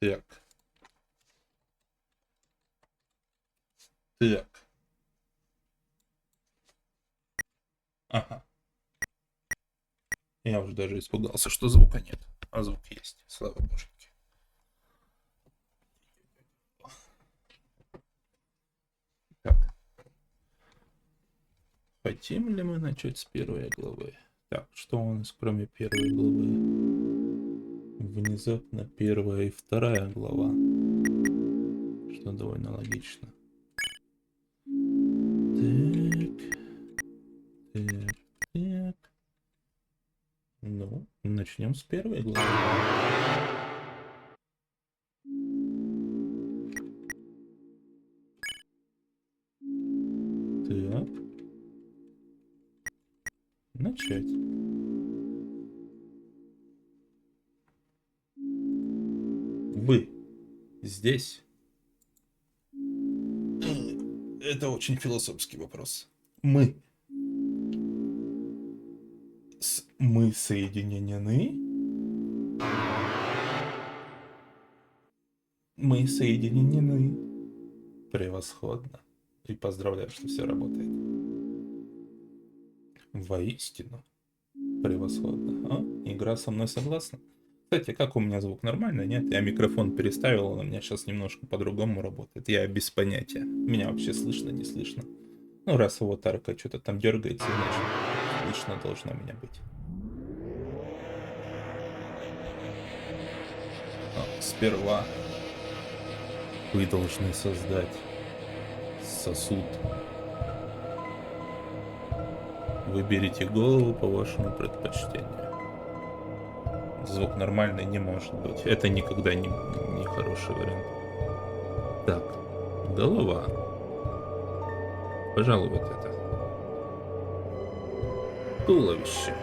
Так. Так. Ага. Я уже даже испугался, что звука нет. А звук есть. Слава боженьке. Так. Хотим ли мы начать с первой главы? Так, что у нас кроме первой главы? Внезапно первая и вторая глава. Что довольно логично. Так. Так. Так. Ну, начнем с первой главы. Так. Начать. Вы здесь? Это очень философский вопрос. Мы. Мы соединены? Мы соединены. Превосходно. И поздравляю, что все работает. Воистину. Превосходно. А? Игра со мной согласна? Кстати, как у меня звук? Нормально, нет? Я микрофон переставил, он у меня сейчас немножко по-другому работает. Я без понятия. Меня вообще слышно, не слышно. Ну, раз его тарка что-то там дергается, значит, слышно должно меня быть. Но сперва вы должны создать сосуд. Выберите голову по вашему предпочтению. Звук нормальный не может быть. Это никогда не хороший вариант. Так, голова. Пожалуй, вот это. Туловище.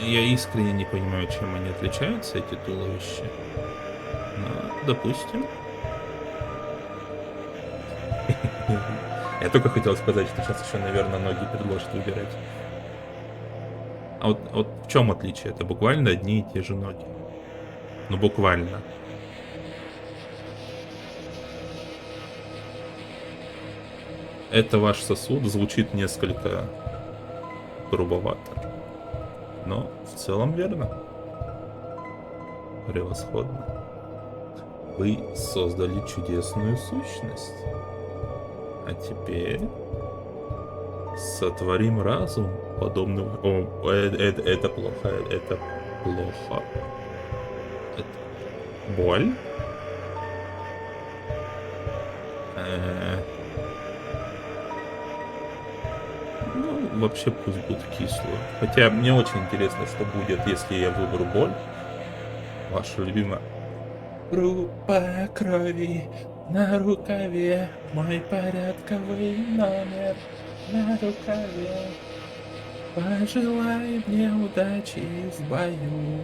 Я искренне не понимаю, чем они отличаются, эти туловища. Но, допустим. Я только хотел сказать, что сейчас еще, наверное, ноги предложат выбирать. А вот в чем отличие? Это буквально одни и те же ноги. Ну, буквально. Это ваш сосуд звучит несколько грубовато. Но в целом верно. Превосходно. Вы создали чудесную сущность. А теперь сотворим разум подобным... О, это плохо, это плохо. Это... Боль? Ну, вообще пусть будет кисло. Хотя мне очень интересно, что будет, если я выберу боль. Ваша любимая. Группа крови на рукаве, мой порядковый номер на рукаве. Пожелай мне удачи в бою.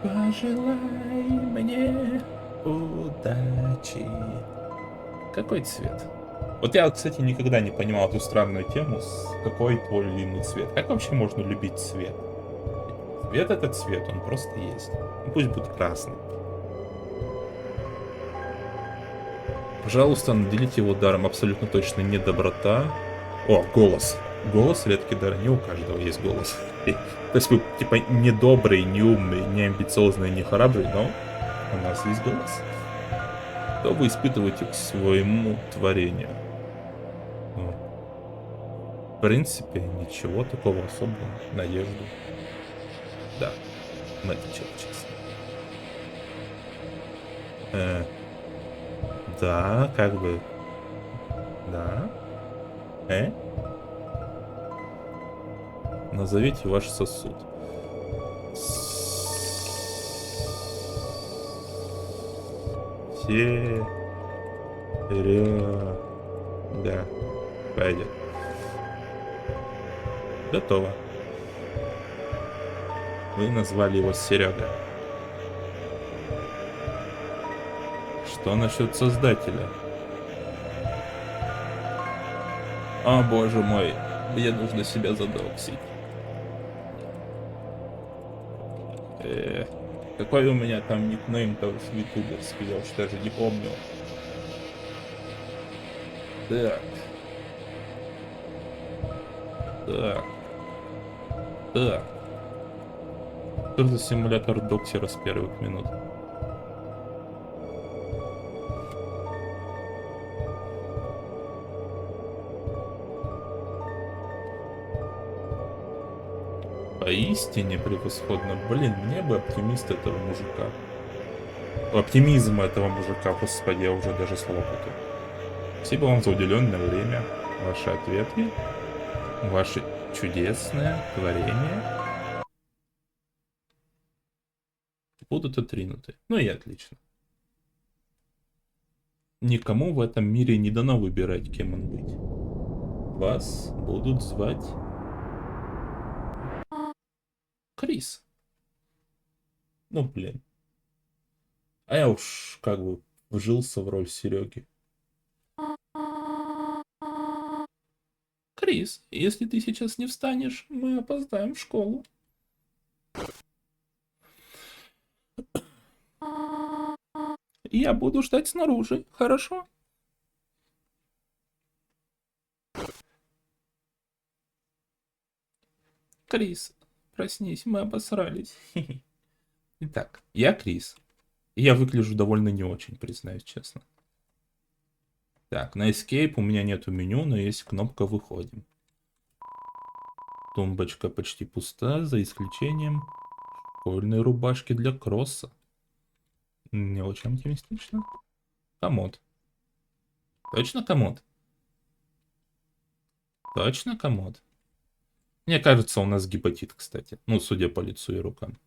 Пожелай мне удачи. Какой цвет? Вот я, кстати, никогда не понимал эту странную тему, какой твой любимый цвет. Как вообще можно любить цвет? Цвет — это цвет, он просто есть. Ну, пусть будет красный. Пожалуйста, наделите его даром абсолютно точно не доброта. О, голос. Голос — редкий дар, не у каждого есть голос. То есть вы, типа, не добрый, не умный, не амбициозный, не храбрый, но у нас есть голос. Что вы испытываете к своему творению? Ну, в принципе, ничего такого особого. Надежду. Да, мы отвечаем честно. Да, как бы. Да. Назовите ваш сосуд. Да. Пойдет. Готово. Вы назвали его Серега. Что насчет создателя? О, боже мой, мне нужно себя задоксить. Какой у меня там никнейм-то ютуберский, я уж даже не помню. Так, так, так. Что за симулятор доксера с первых минут? Поистине превосходно. Блин, мне бы оптимист этого мужика. Оптимизм этого мужика, господи, я уже даже слова путаю. Спасибо вам за уделенное время, ваши ответы, ваше чудесное творение будут отринуты. Ну и отлично. Никому в этом мире не дано выбирать, кем он быть. Вас будут звать Крис. Ну, блин. А я уж как бы вжился в роль Сереги. Крис, если ты сейчас не встанешь, мы опоздаем в школу. Я буду ждать снаружи, хорошо? Крис, проснись, мы обосрались. Итак, я Крис. И я выгляжу довольно не очень, признаюсь честно. Так, на Escape у меня нету меню, но есть кнопка «Выходим». Тумбочка почти пуста, за исключением школьной рубашки для кросса. Не очень оптимистично. Комод. Точно комод? Точно комод? Мне кажется, у нас гепатит, кстати. Ну, судя по лицу и рукам.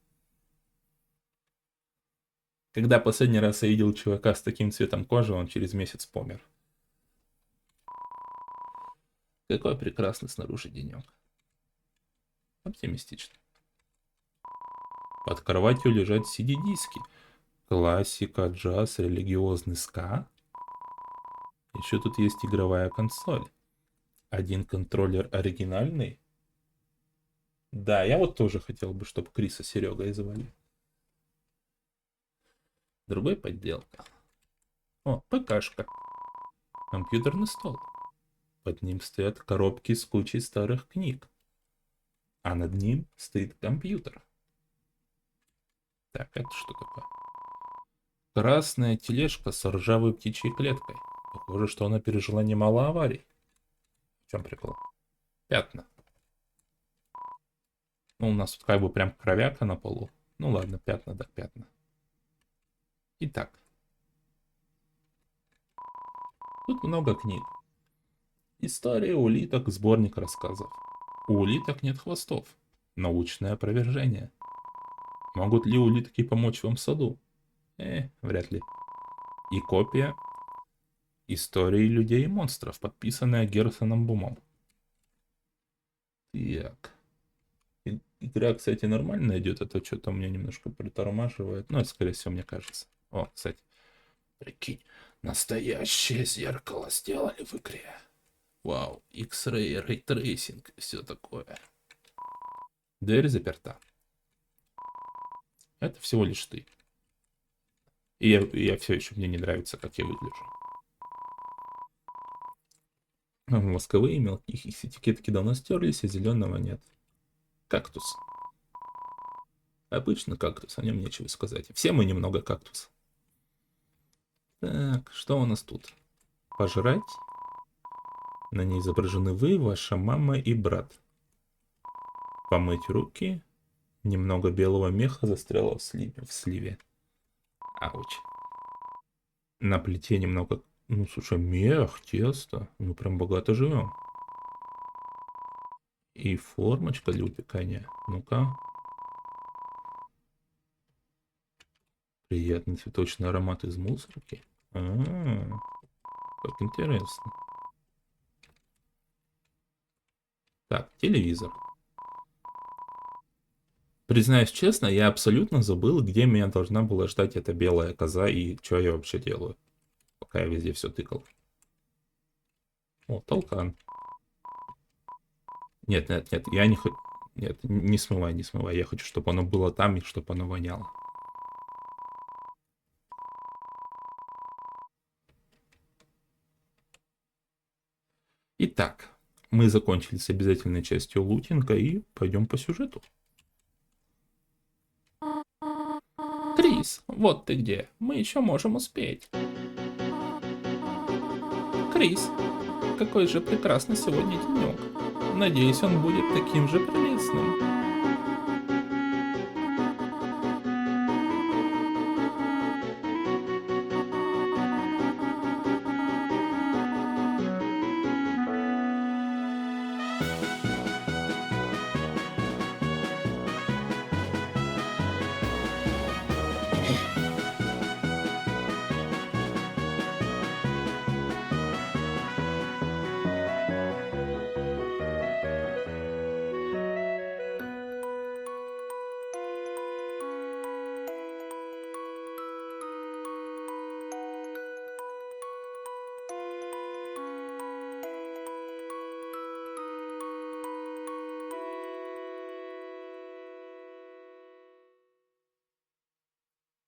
Когда последний раз я видел чувака с таким цветом кожи, он через месяц помер. Какой прекрасный снаружи денек. Оптимистично. Под кроватью лежат CD-диски. Классика, джаз, религиозный ска. Еще тут есть игровая консоль. Один контроллер оригинальный. Да, я вот тоже хотел бы, чтобы Криса Серегой звали. Другой подделка. О, ПКшка. Компьютерный стол. Под ним стоят коробки с кучей старых книг. А над ним стоит компьютер. Так, это что такое? Красная тележка с ржавой птичьей клеткой. Похоже, что она пережила немало аварий. В чем прикол? Пятна. Ну, у нас тут как бы прям кровяка на полу. Ну ладно, пятна, да, пятна. Итак. Тут много книг. История улиток, сборник рассказов. У улиток нет хвостов. Научное опровержение. Могут ли улитки помочь вам в саду? Вряд ли. И копия истории людей и монстров, подписанная Герсоном Бумом. Так. Игра, кстати, нормально идет, а то что-то у меня немножко притормаживает. Ну, это, скорее всего, мне кажется. О, кстати, прикинь, настоящее зеркало сделали в игре. Вау, X-Ray, Ray Tracing, все такое. Дверь заперта. Это всего лишь ты. И я все еще, мне не нравится, как я выгляжу. Восковые мелкие этикетки давно стерлись, а зеленого нет. Кактус. Обычно кактус, о нем нечего сказать. Все мы немного кактус. Так, что у нас тут? Пожрать? На ней изображены вы, ваша мама и брат. Помыть руки. Немного белого меха застряло в сливе. Ауч. На плите немного... Ну, слушай, мех, тесто. Ну, прям богато живем. И формочка для упекания. Ну-ка. Приятный цветочный аромат из мусорки. Как интересно. Так, телевизор. Признаюсь честно, я абсолютно забыл, где меня должна была ждать эта белая коза и что я вообще делаю. Пока я везде все тыкал. О, толкан. Нет, я не хочу... Нет, не смывай, не смывай. Я хочу, чтобы оно было там и чтобы оно воняло. Итак, мы закончили с обязательной частью лутинга и пойдем по сюжету. Крис, вот ты где. Мы еще можем успеть. Крис, какой же прекрасный сегодня денек. Надеюсь, он будет таким же прелестным.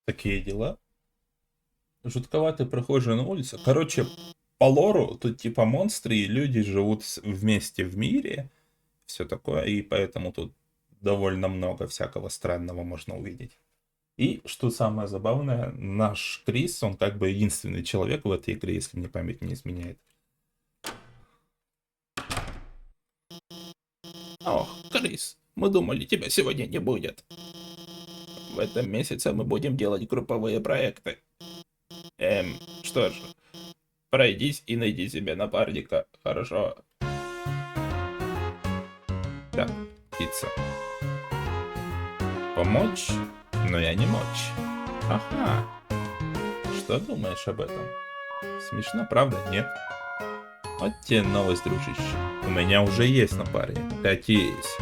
Такие дела. Жутковатый прохожий на улице. Короче, по лору тут типа монстры и люди живут вместе в мире. Все такое. И поэтому тут довольно много всякого странного можно увидеть. И, что самое забавное, наш Крис, он как бы единственный человек в этой игре, если мне память не изменяет. Ох, Крис, мы думали, тебя сегодня не будет. В этом месяце мы будем делать групповые проекты. Что ж, пройдись и найди себе напарника, хорошо? Так, птица. Помочь? Но я не мочь. Ага. Что думаешь об этом? Смешно, правда? Нет? Вот тебе новость, дружище. У меня уже есть напарник. Катись.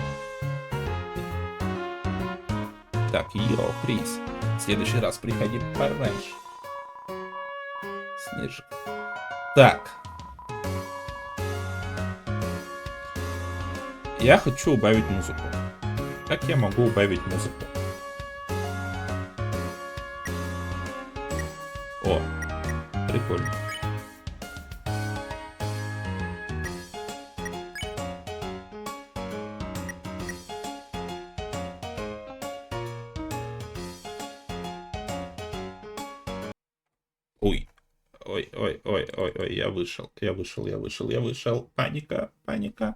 Так, йоу, Крис. В следующий раз приходи пораньше. Снежик. Так. Я хочу убавить музыку. Как я могу убавить музыку? О, прикольно. Ой, ой, я вышел. Паника, паника.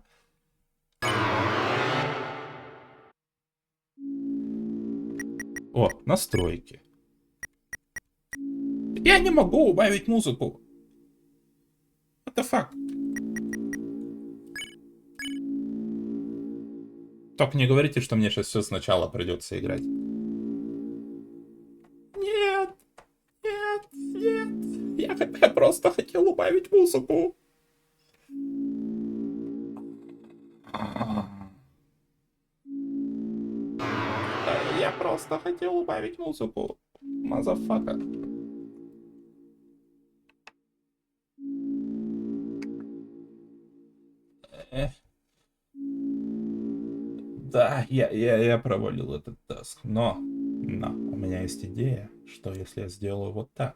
О, настройки. Я не могу убавить музыку. What the fuck? Только не говорите, что мне сейчас все сначала придется играть. Нет, нет. Я просто хотел убавить музыку. Я просто хотел убавить музыку. Мазафака. Да, я провалил этот таск, но у меня есть идея, что если я сделаю вот так.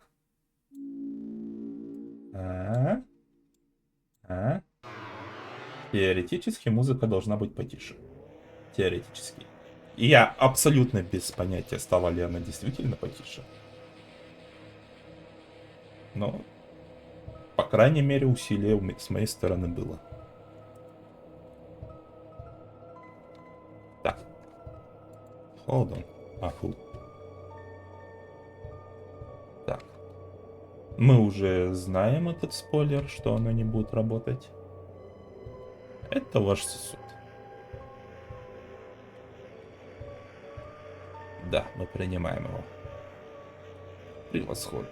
Теоретически музыка должна быть потише. Теоретически. И я абсолютно без понятия, стала ли она действительно потише. Но, по крайней мере, усилие с моей стороны было. Так. Hold on. Аху. Так. Мы уже знаем этот спойлер, что оно не будет работать. Это ваш сосуд. Да, мы принимаем его. Превосходно.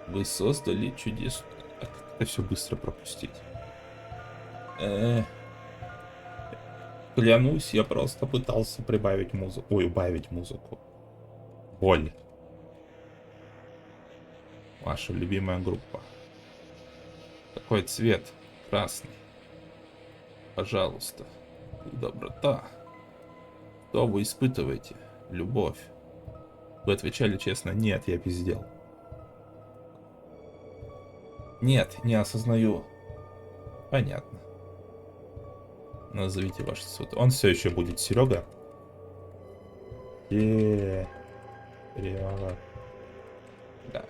Вы создали чудес. Как это все быстро пропустить? Клянусь, я просто пытался прибавить музыку. Ой, убавить музыку. Боль. Ваша любимая группа. Какой цвет? Красный. Пожалуйста. Доброта. Что вы испытываете? Любовь. Вы отвечали честно, нет, я пиздел. Нет, не осознаю. Понятно. Назовите ваш суд. Он все еще будет Серега. Серега. Да.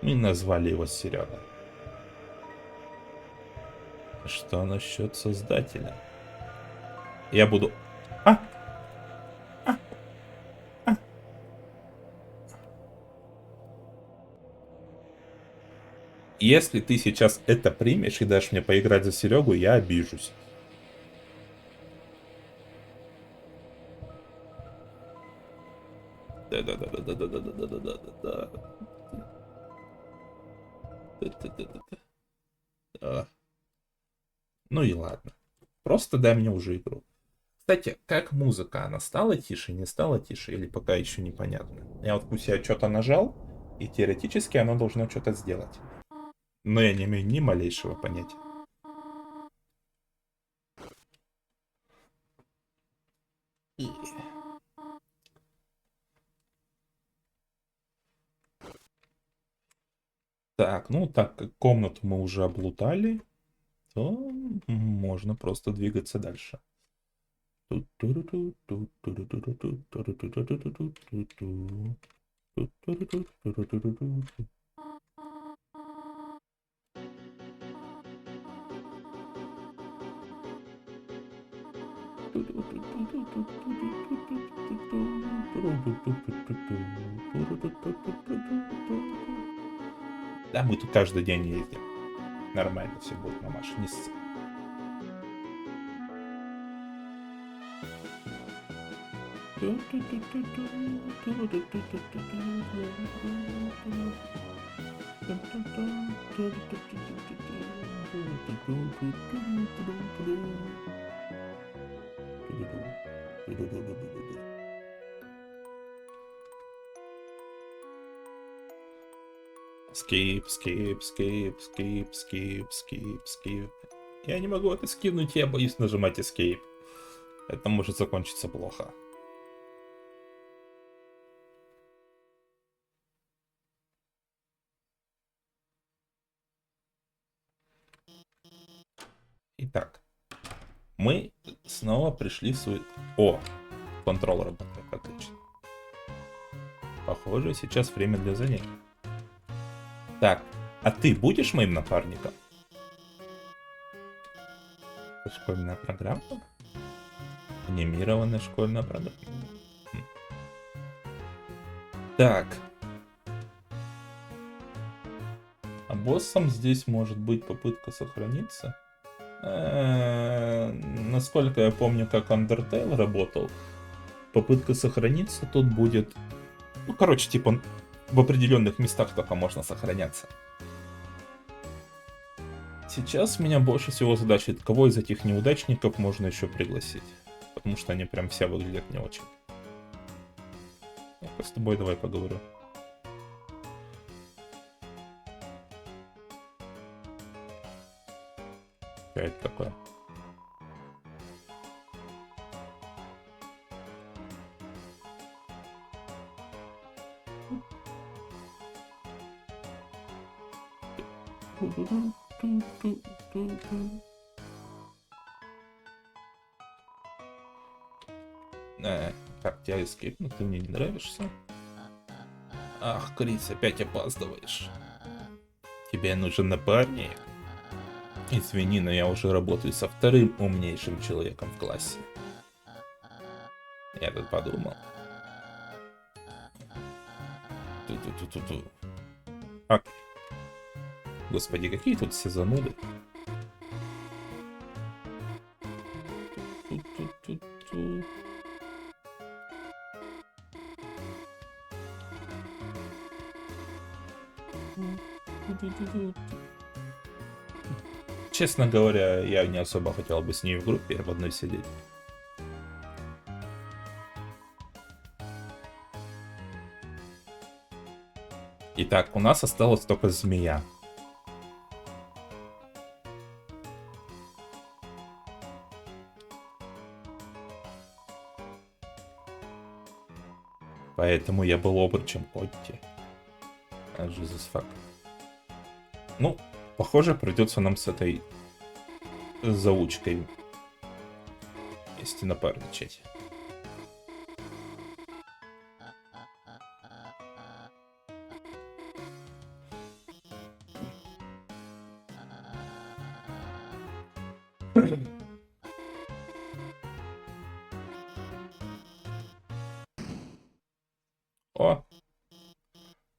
Мы назвали его Серега. Что насчет создателя? Я буду... А! Если ты сейчас это примешь и дашь мне поиграть за Серегу, я обижусь. Да. Ну и ладно. Просто дай мне уже игру. Кстати, как музыка? Она стала тише, не стала тише? Или пока еще непонятно? Я вот пусть я что-то нажал, и теоретически оно должно что-то сделать. Но я не имею ни малейшего понятия. Так, ну так как комнату мы уже облутали, то можно просто двигаться дальше. Да, мы тут каждый день ездим. Нормально все будет на машине. Скип, скип, скип, скип, скип, скип, скип. Я не могу это скинуть, я боюсь нажимать Escape. Это может закончиться плохо. Итак, мы снова пришли в свой... О, контрол работает, отлично. Похоже, сейчас время для занятий. Так, а ты будешь моим напарником? Школьная программа? Анимированная школьная программа. Так. А боссом здесь может быть попытка сохраниться. Насколько я помню, как Undertale работал, попытка сохраниться тут будет... Ну, короче, типа в определенных местах только можно сохраняться. Сейчас меня больше всего задачит, кого из этих неудачников можно еще пригласить. Потому что они прям все выглядят не очень. Я с тобой давай поговорю. Что это такое? Как тебя эскейпнуть? Ты мне не нравишься? Ах, Крис, опять опаздываешь. Тебе нужен напарник? Извини, но я уже работаю со вторым умнейшим человеком в классе. Я тут подумал. Ту-ту-ту-ту-ту. А... Господи, какие тут все зануды. Ту-ту-ту-ту. Честно говоря, я не особо хотел бы с ней в группе в одной сидеть. Итак, у нас осталась только змея. Поэтому я был обручем Котти. Jesus fuck. Ну, похоже, придется нам с этой заучкой вместе напарничать. О,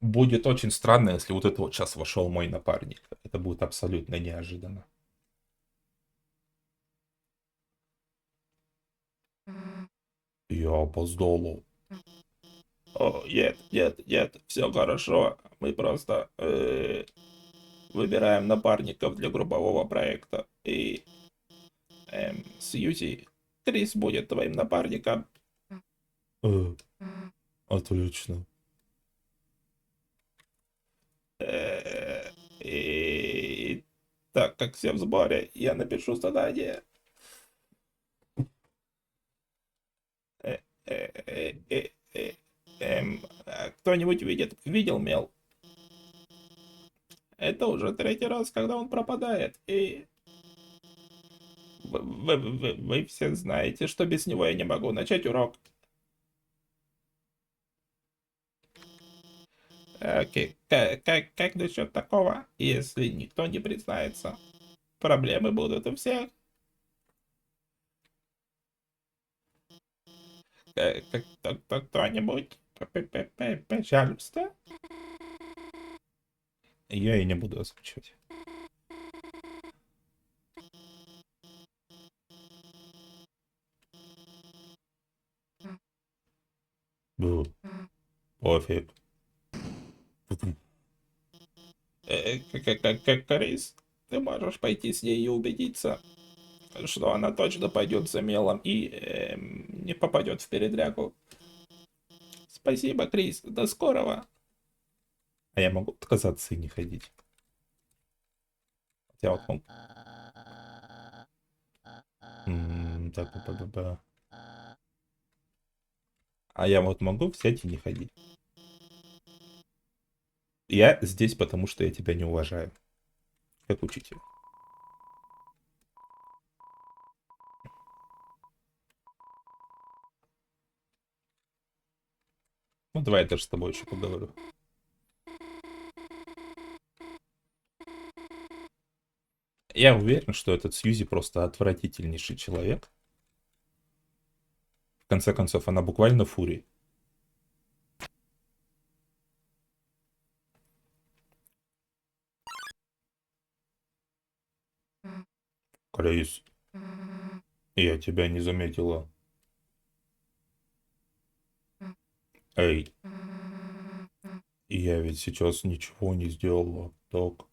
будет очень странно, если вот это вот сейчас вошел мой напарник. Это будет абсолютно неожиданно. Я опоздал. О, нет, все хорошо. Мы просто выбираем напарников для группового проекта. И Сьюзи, Крис будет твоим напарником. Отлично. И так как все в сборе, я напишу задание. Кто-нибудь видел Мел? Это уже третий раз, когда он пропадает, и вы все знаете, что без него я не могу начать урок. Как насчет такого, если никто не признается? Проблемы будут у всех. Кто-нибудь, пожалуйста. Я и не буду озвучивать. Пофиг. Крис, ты можешь пойти с ней и убедиться, что она точно пойдет за Мелом и не попадет в передрягу. Спасибо, Крис, до скорого. А я могу отказаться и не ходить? Я вот могу. Так. А я вот могу взять и не ходить? Я здесь, потому что я тебя не уважаю. Как учитель. Ну, давай я даже с тобой еще поговорю. Я уверен, что этот Сьюзи просто отвратительнейший человек. В конце концов, она буквально фурия. Крис, я тебя не заметила. Эй, я ведь сейчас ничего не сделала, так?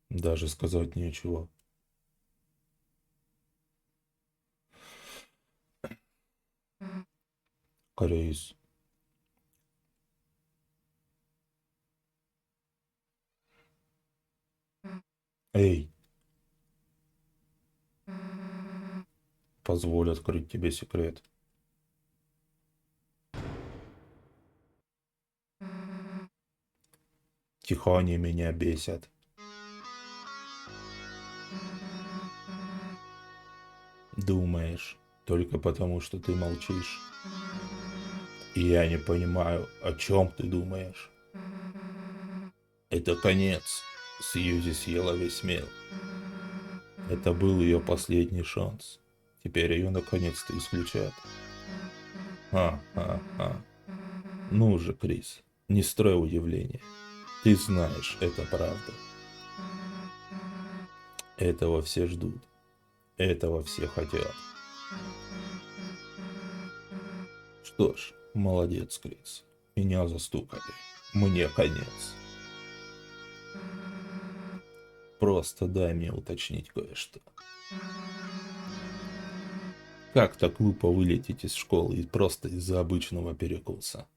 Даже сказать нечего. Крис. Эй. Позволь открыть тебе секрет. Тихони меня бесят. Думаешь, только потому, что ты молчишь. И я не понимаю, о чем ты думаешь. Это конец. Сьюзи съела весь мел. Это был ее последний шанс. Теперь ее наконец-то исключат. Ха-ха-ха. Ну же, Крис, не строй удивления. Ты знаешь, это правда. Этого все ждут. Этого все хотят. Что ж, молодец, Крис. Меня застукали. Мне конец. Просто дай мне уточнить кое-что. Как так глупо вылететь из школы и просто из-за обычного перекуса?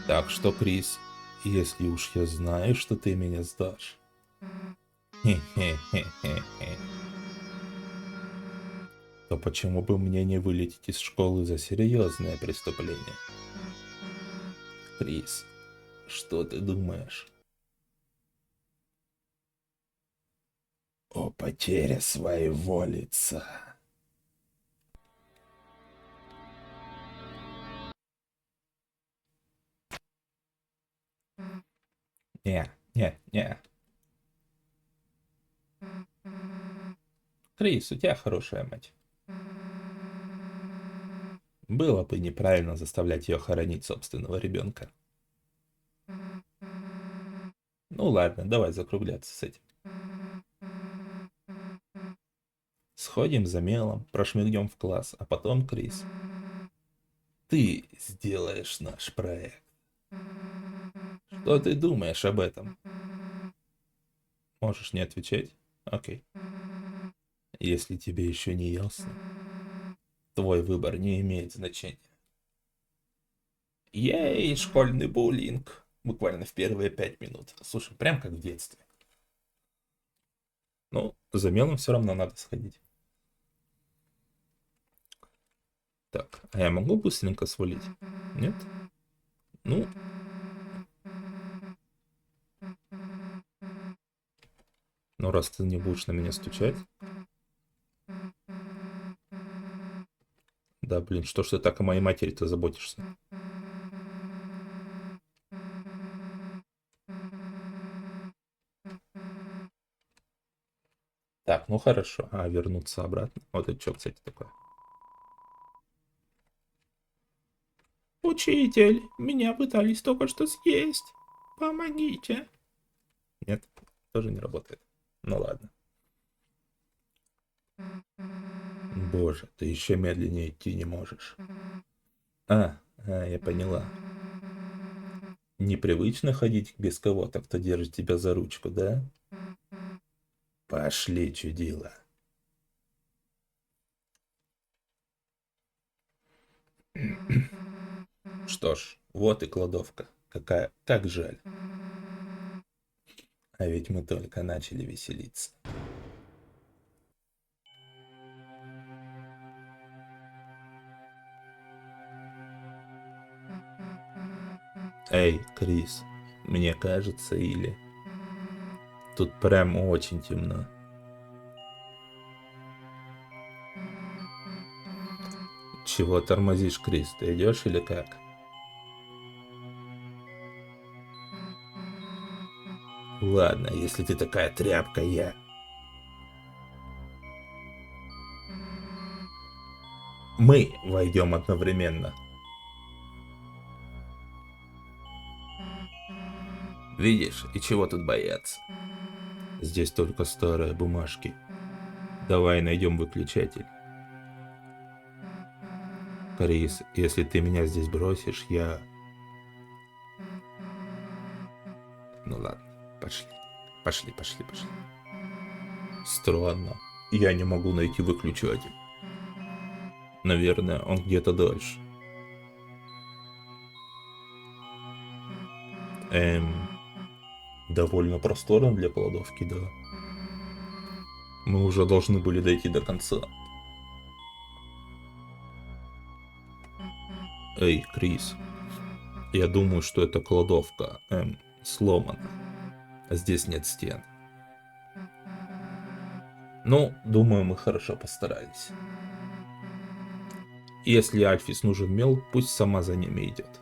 Так что, Крис, если уж я знаю, что ты меня сдашь. Хе-хе-хе-хе-хе. То почему бы мне не вылететь из школы за серьезное преступление? Крис, что ты думаешь? О потере своего лица. Не, не, не. Крис, у тебя хорошая мать. Было бы неправильно заставлять ее хоронить собственного ребенка. Ну ладно, давай закругляться с этим. Сходим за мелом, прошмыгнем в класс, а потом, Крис, ты сделаешь наш проект. Что ты думаешь об этом? Можешь не отвечать? Окей. Если тебе еще не ясно, твой выбор не имеет значения. Ей, школьный буллинг. Буквально в первые 5 минут. Слушай, прям как в детстве. Ну, за мелом все равно надо сходить. Так, а я могу быстренько свалить? Нет? Ну, ну раз ты не будешь на меня стучать. Да, блин, что ж ты так о моей матери-то заботишься? Так, ну хорошо. А вернуться обратно? Вот это что, кстати, такое? Учитель, меня пытались только что съесть. Помогите. Нет, тоже не работает. Ну ладно. Боже, ты еще медленнее идти не можешь. Я поняла. Непривычно ходить без кого-то, кто держит тебя за ручку, да? Пошли, чудила. Что ж, вот и кладовка. Как жаль. А ведь мы только начали веселиться. Эй, Крис, мне кажется, или... Тут прям очень темно. Чего тормозишь, Крис? Ты идешь или как? Ладно, если ты такая тряпка, я... Мы войдем одновременно. Видишь, и чего тут бояться? Здесь только старые бумажки. Давай найдем выключатель. Крис, если ты меня здесь бросишь, я... Ну ладно, пошли. Пошли. Странно. Я не могу найти выключатель. Наверное, он где-то дальше. Довольно просторно для кладовки, да. Мы уже должны были дойти до конца. Эй, Крис. Я думаю, что эта кладовка, сломана. А здесь нет стен. Ну, думаю, мы хорошо постарались. Если Альфис нужен мел, пусть сама за ними идет.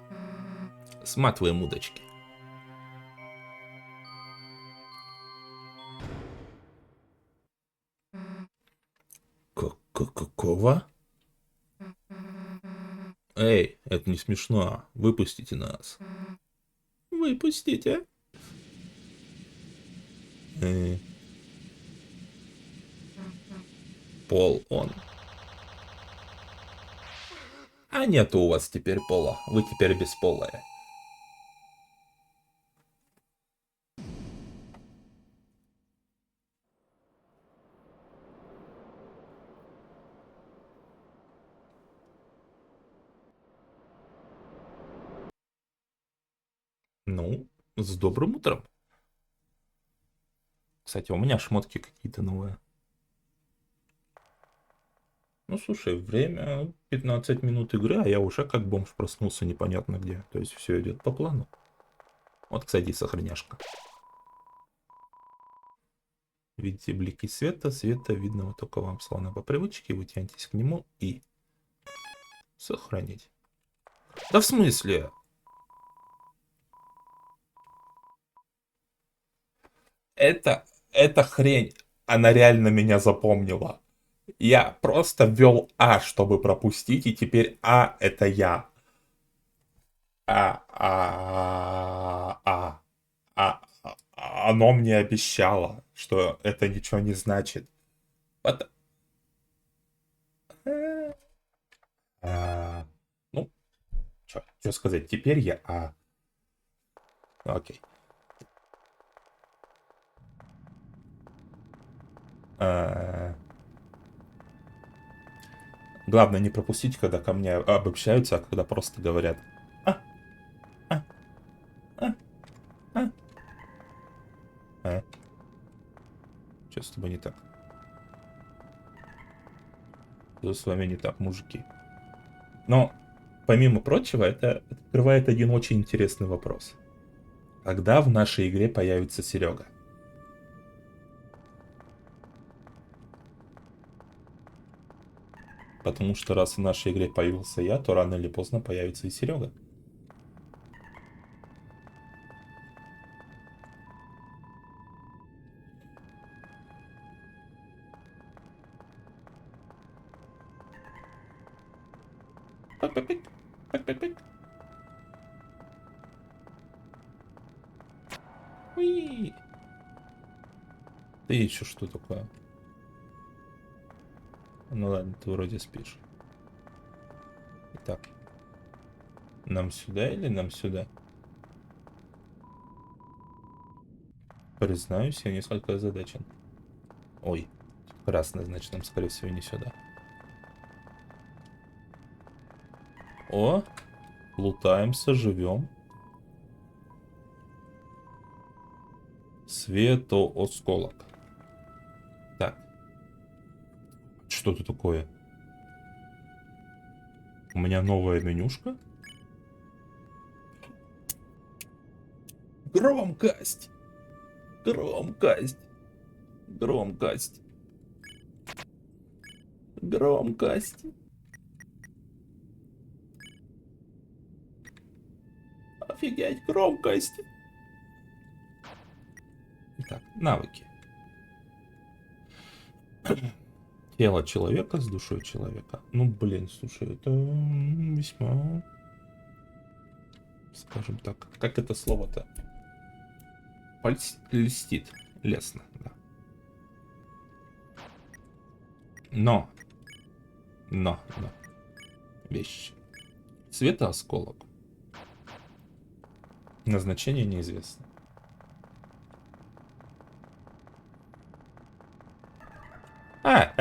Сматываем удочки. Какого? Эй, это не смешно. Выпустите нас. Выпустите. Э, Пол он. А нету у вас теперь пола. Вы теперь бесполая. Ну, с добрым утром. Кстати, у меня шмотки какие-то новые. Ну, слушай, время 15 минут игры, а я уже как бомж проснулся непонятно где. То есть все идет по плану. Вот, кстати, сохраняшка. Видите блики света, света видного только вам, словно по привычке, вы тянетесь к нему и сохранить. Да в смысле? Эта хрень, она реально меня запомнила. Я просто ввел А, чтобы пропустить, и теперь А это я. А, оно мне обещало, что это ничего не значит. Вот, а, ну, что сказать, теперь я А. Окей. А, главное не пропустить, когда ко мне обобщаются, а когда просто говорят А, а, а, а, а. Что с тобой не так? Что с вами не так, мужики? Но, помимо прочего, это открывает один очень интересный вопрос. Когда в нашей игре появится Серега? Потому что раз в нашей игре появился я, то рано или поздно появится и Серега. Пик-пик-пик, пик-пик-пик. Уи. Ты еще что такое? Ну ладно, ты вроде спишь. Итак, нам сюда или нам сюда? Признаюсь, я несколько озадачен. Ой, красный, значит, нам, скорее всего, не сюда. О, лутаемся, живем. Светоосколок. Так, что это такое? У меня новая менюшка. Громкость! Громкость! Громкость! Громкость! Офигеть, громкость! Итак, навыки. Тело человека с душой человека. Ну, блин, слушай, это весьма, скажем так, как это слово-то? Льстит. Лестно, да. Но, но. Вещь. Светоосколок. Назначение неизвестно. А,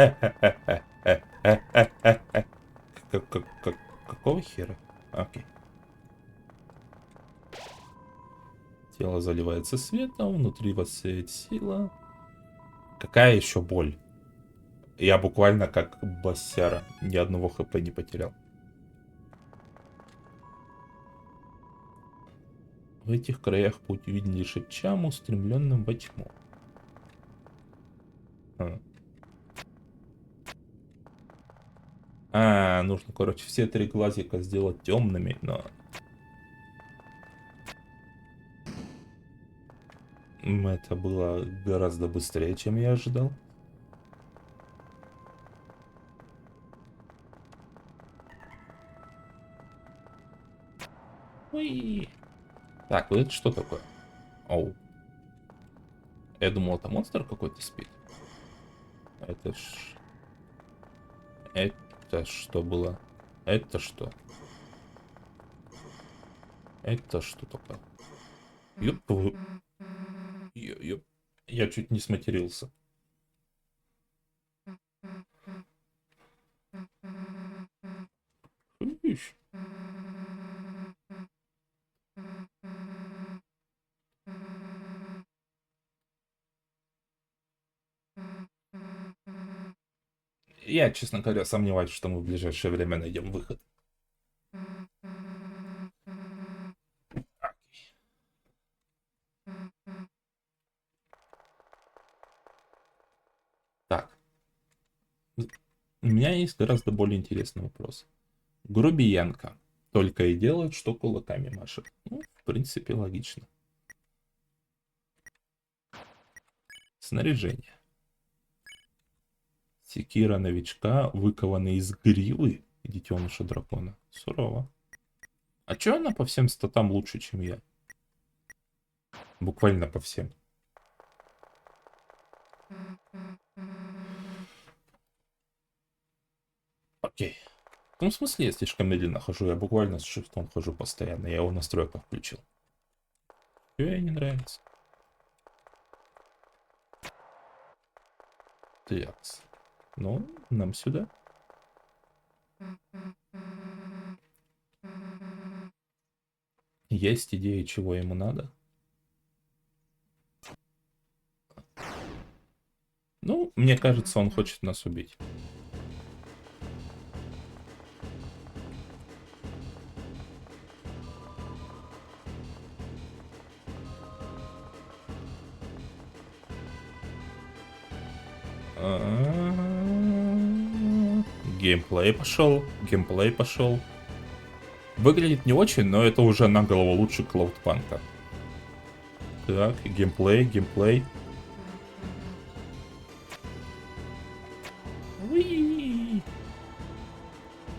какого хера? Окей. Тело заливается светом, внутри вас сеет сила. Какая еще боль? Я буквально как босяра. Ни одного хп не потерял. В этих краях путь виден лишь Ипчам, устремленным во тьму. Нужно, короче, все три глазика сделать темными, но... Это было гораздо быстрее, чем я ожидал. Уи. Так, вот это что такое? Оу. Я думал, это монстр какой-то спит. Это ж... Это что было? Это что? Это что такое? Ёп, ёп. Я чуть не сматерился. Ишь. Я, честно говоря, сомневаюсь, что мы в ближайшее время найдем выход. Так, у меня есть гораздо более интересный вопрос. Грубиянка. Только и делает, что кулаками машет. Ну, в принципе, логично. Снаряжение. Секира новичка, выкована из гривы детеныша дракона. Сурово. А чё она по всем статам лучше, чем я? Буквально по всем. Окей. В том смысле я слишком медленно хожу, я буквально с шифтом хожу постоянно, я его в настройках включил. Чё ей не нравится? Такс. Ну, нам сюда. Есть идеи, чего ему надо? Ну, мне кажется, он хочет нас убить. Геймплей пошел, геймплей пошел. Выглядит не очень, но это уже на голову лучше Клаудпанка. Так, геймплей, геймплей. Уи.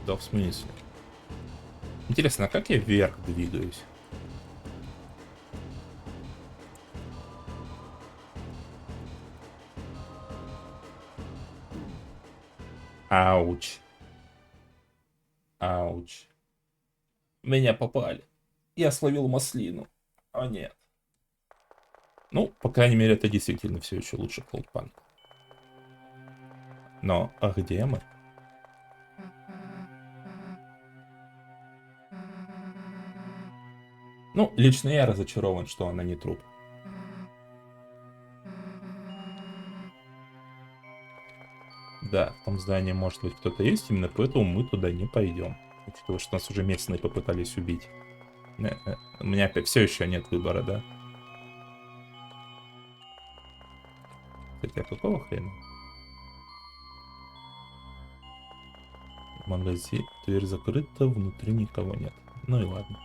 Да, в смысле? Интересно, а как я вверх двигаюсь? Ауч. Ауч. Меня попали. Я словил маслину. А нет. Ну, по крайней мере, это действительно все еще лучше Cloudpunk. Но, а где мы? Ну, лично я разочарован, что она не труп. Да, в том здании может быть кто-то есть, именно поэтому мы туда не пойдем. Учитывая, что нас уже местные попытались убить. У меня опять все еще нет выбора, да? Хотя какого хрена? Магазин, дверь закрыта, внутри никого нет. Ну и ладно.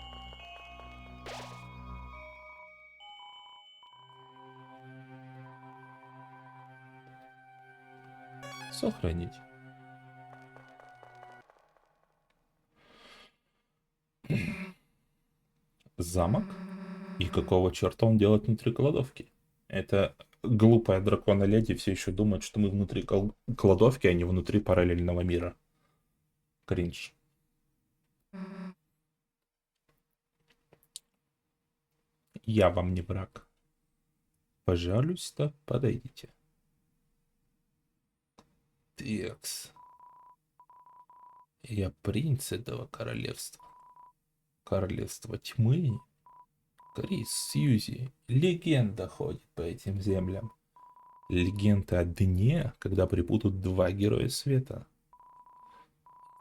Сохранить. Замок? И какого черта он делает внутри кладовки? Это глупая дракона-леди все еще думает, что мы внутри кладовки, а не внутри параллельного мира. Кринж. Я вам не враг. Пожалуйста, подойдите. Текс. Я принц этого королевства. Королевство тьмы. Крис, Сьюзи. Легенда ходит по этим землям. Легенда о дне, когда припутают два героя света.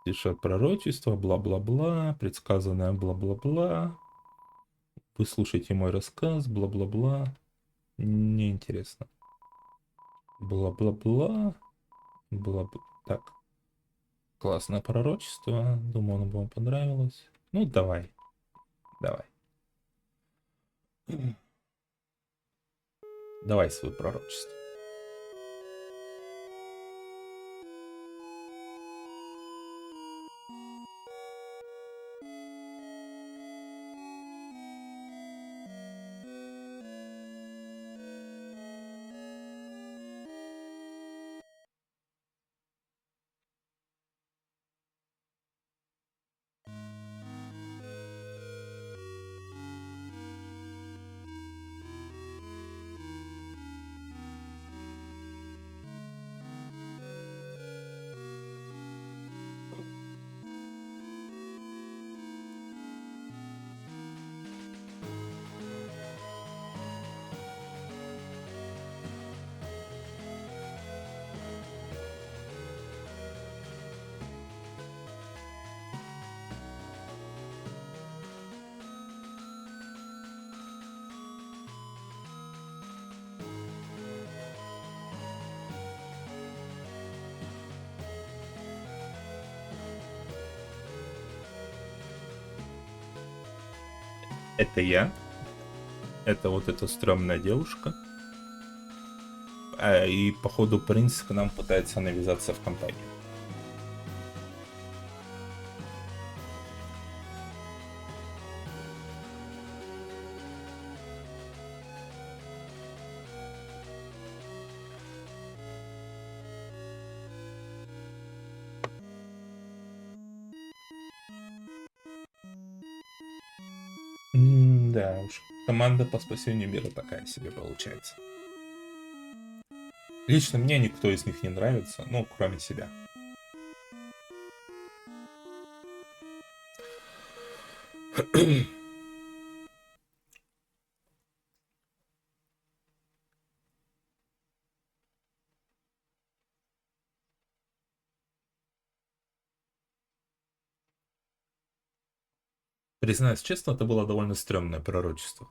Дышат пророчества, бла-бла-бла, предсказанное бла-бла-бла. Вы слушаете мой рассказ, бла-бла-бла. Неинтересно. Бла-бла-бла. Бла-бла. Так. Классное пророчество. Думаю, оно бы вам понравилось. Ну, давай. Давай. Давай свое пророчество. Это я. Это вот эта стрёмная девушка. И, походу, принц к нам пытается навязаться в компанию. Да уж, команда по спасению мира такая себе получается. Лично мне никто из них не нравится, ну, кроме себя. Признаюсь честно, это было довольно стрёмное пророчество.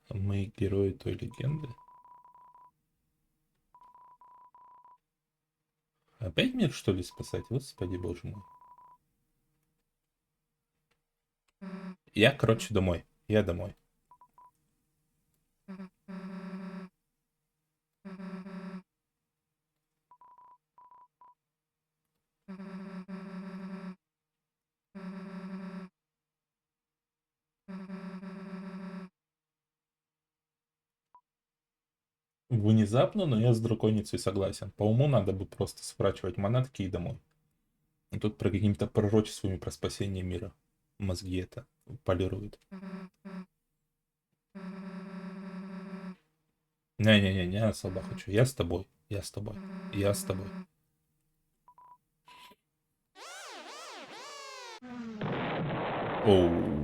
Мы герои той легенды. Опять мир, что ли, спасать? Господи, боже мой. Я, короче, домой. Я домой. Внезапно, но я с драконицей согласен. По уму надо бы просто сворачивать манатки и домой. А тут про какими-то пророчествами про спасение мира. Мозги это полируют. Не-не-не, не особо хочу. Я с тобой. Я с тобой. Я с тобой. Оу.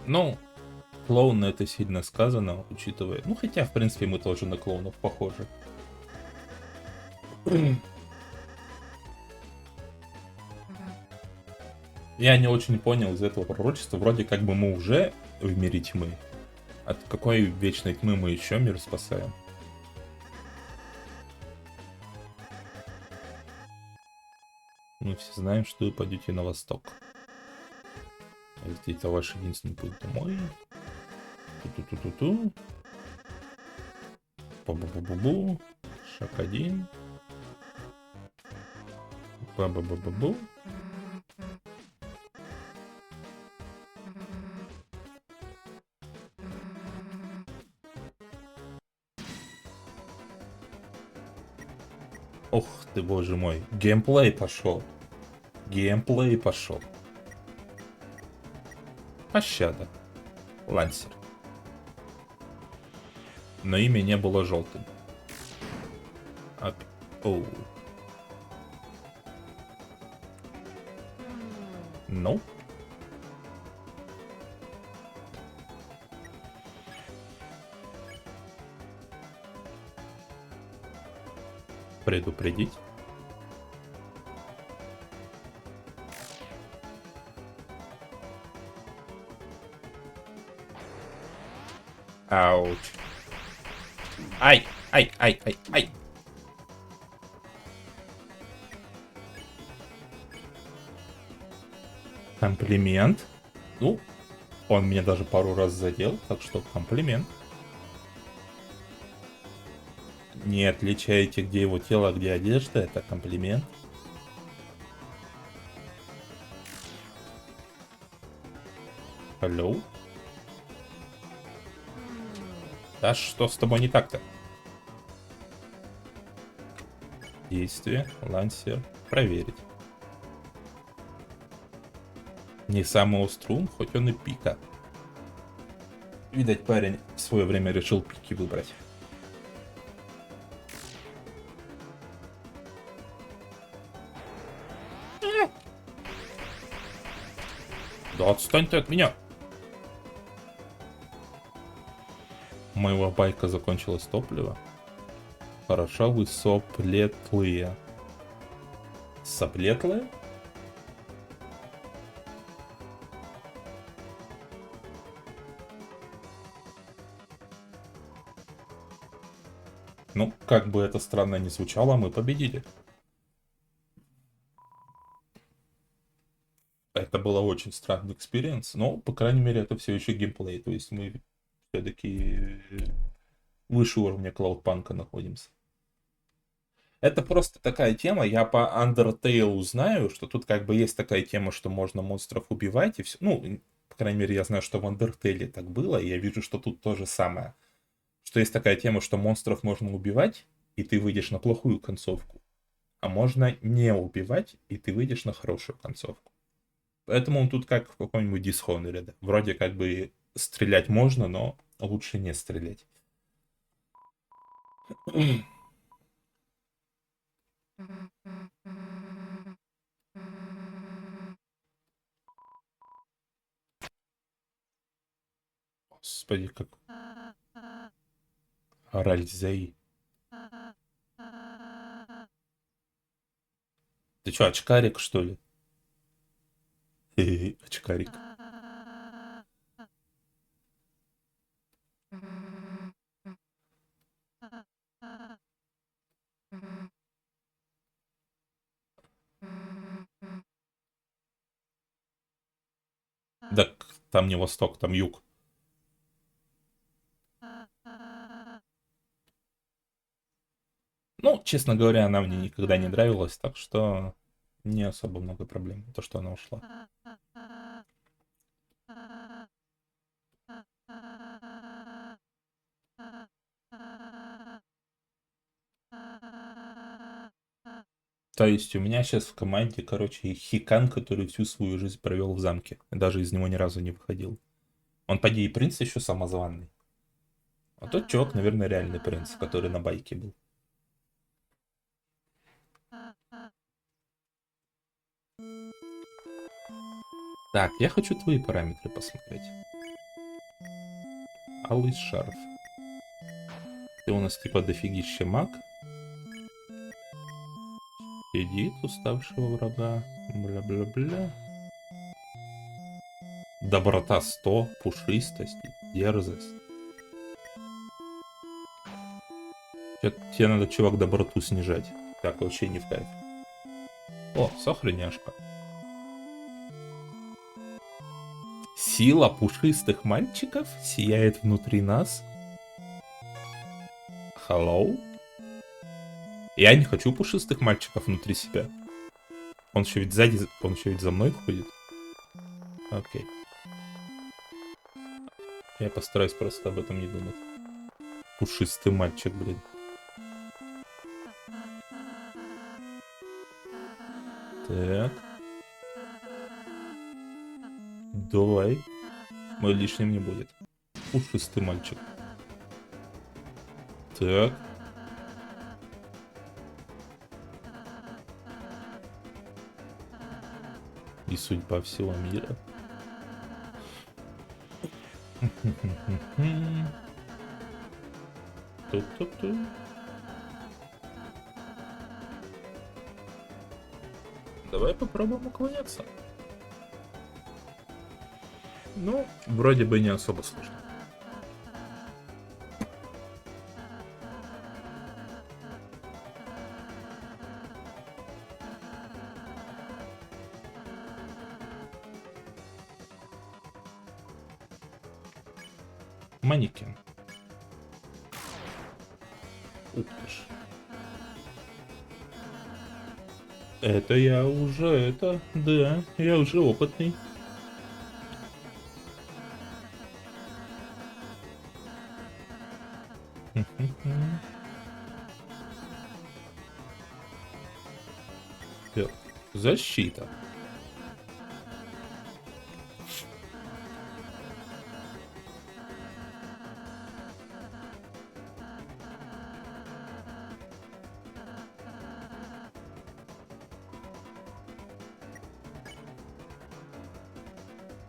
Ну, клоун это сильно сказано, учитывая... Ну, хотя, в принципе, мы тоже на клоунов похожи. Я не очень понял из этого пророчества. Вроде как бы мы уже в мире тьмы. От какой вечной тьмы мы еще мир спасаем? Мы все знаем, что вы пойдете на восток. Это ваш единственный путь домой. Ту-ту-ту-ту-ту. Бу-бу-бу-бу-бу. Шаг 1. Ба-ба-ба-ба-бу. Ох ты, боже мой. Геймплей пошел. Геймплей пошел. Пощада. Лансер. Но имя не было желтым. Оу. Ну. Предупредить. Ауч. Ай, ай, ай, ай, ай. Комплимент. Ну, он меня даже пару раз задел, так что комплимент. Не отличаете, где его тело, а где одежда, это комплимент. Алло? Да что с тобой не так-то? Действие, лансер, проверить. Не самый острун, хоть он и пика. Видать, парень в свое время решил пики выбрать. Да отстань ты от меня! У моего байка закончилось топливо. Хорошо, вы соплетлые. Соплетлые? Ну, как бы это странно ни звучало, мы победили. Это было очень странный экспириенс, но, по крайней мере, это все еще геймплей. То есть мы все-таки выше уровня Клаудпанка находимся. Это просто такая тема, я по Undertale знаю, что тут как бы есть такая тема, что можно монстров убивать и все. Ну, по крайней мере, я знаю, что в Undertale так было, и я вижу, что тут то же самое. Что есть такая тема, что монстров можно убивать, и ты выйдешь на плохую концовку. А можно не убивать, и ты выйдешь на хорошую концовку. Поэтому он тут как в каком-нибудь Dishonored. Да. Вроде как бы стрелять можно, но лучше не стрелять. Господи, как... Ральзей. Ты что, очкарик, что ли? Очкарик. Так там не восток, там юг. Ну, честно говоря, она мне никогда не нравилась, так что не особо много проблем. То, что она ушла. То есть у меня сейчас в команде, короче, Хикан, который всю свою жизнь провел в замке. Даже из него ни разу не выходил. Он, поди, и принц еще самозванный. А тот чувак, наверное, реальный принц, который на байке был. Так, я хочу твои параметры посмотреть. Алый шарф. Ты у нас типа дофигища маг. Щадит уставшего врага. Бля-бля-бля. Доброта 100, пушистость, дерзость. Тебе надо, чувак, доброту снижать. Так, вообще не в кайф. О, сохраняшка. Сила пушистых мальчиков сияет внутри нас. Hello? Я не хочу пушистых мальчиков внутри себя. Он еще ведь сзади, он еще ведь за мной ходит. Окей. Я постараюсь просто об этом не думать. Пушистый мальчик, блин. Так. Давай. Мой лишним не будет. Пушистый мальчик. Так. И судьба всего мира. Ту-ту-ту. Давай попробуем уклоняться. Ну, вроде бы не особо сложно. Манекен. Ух ты ж. Это я уже, да, я уже опытный. Защита.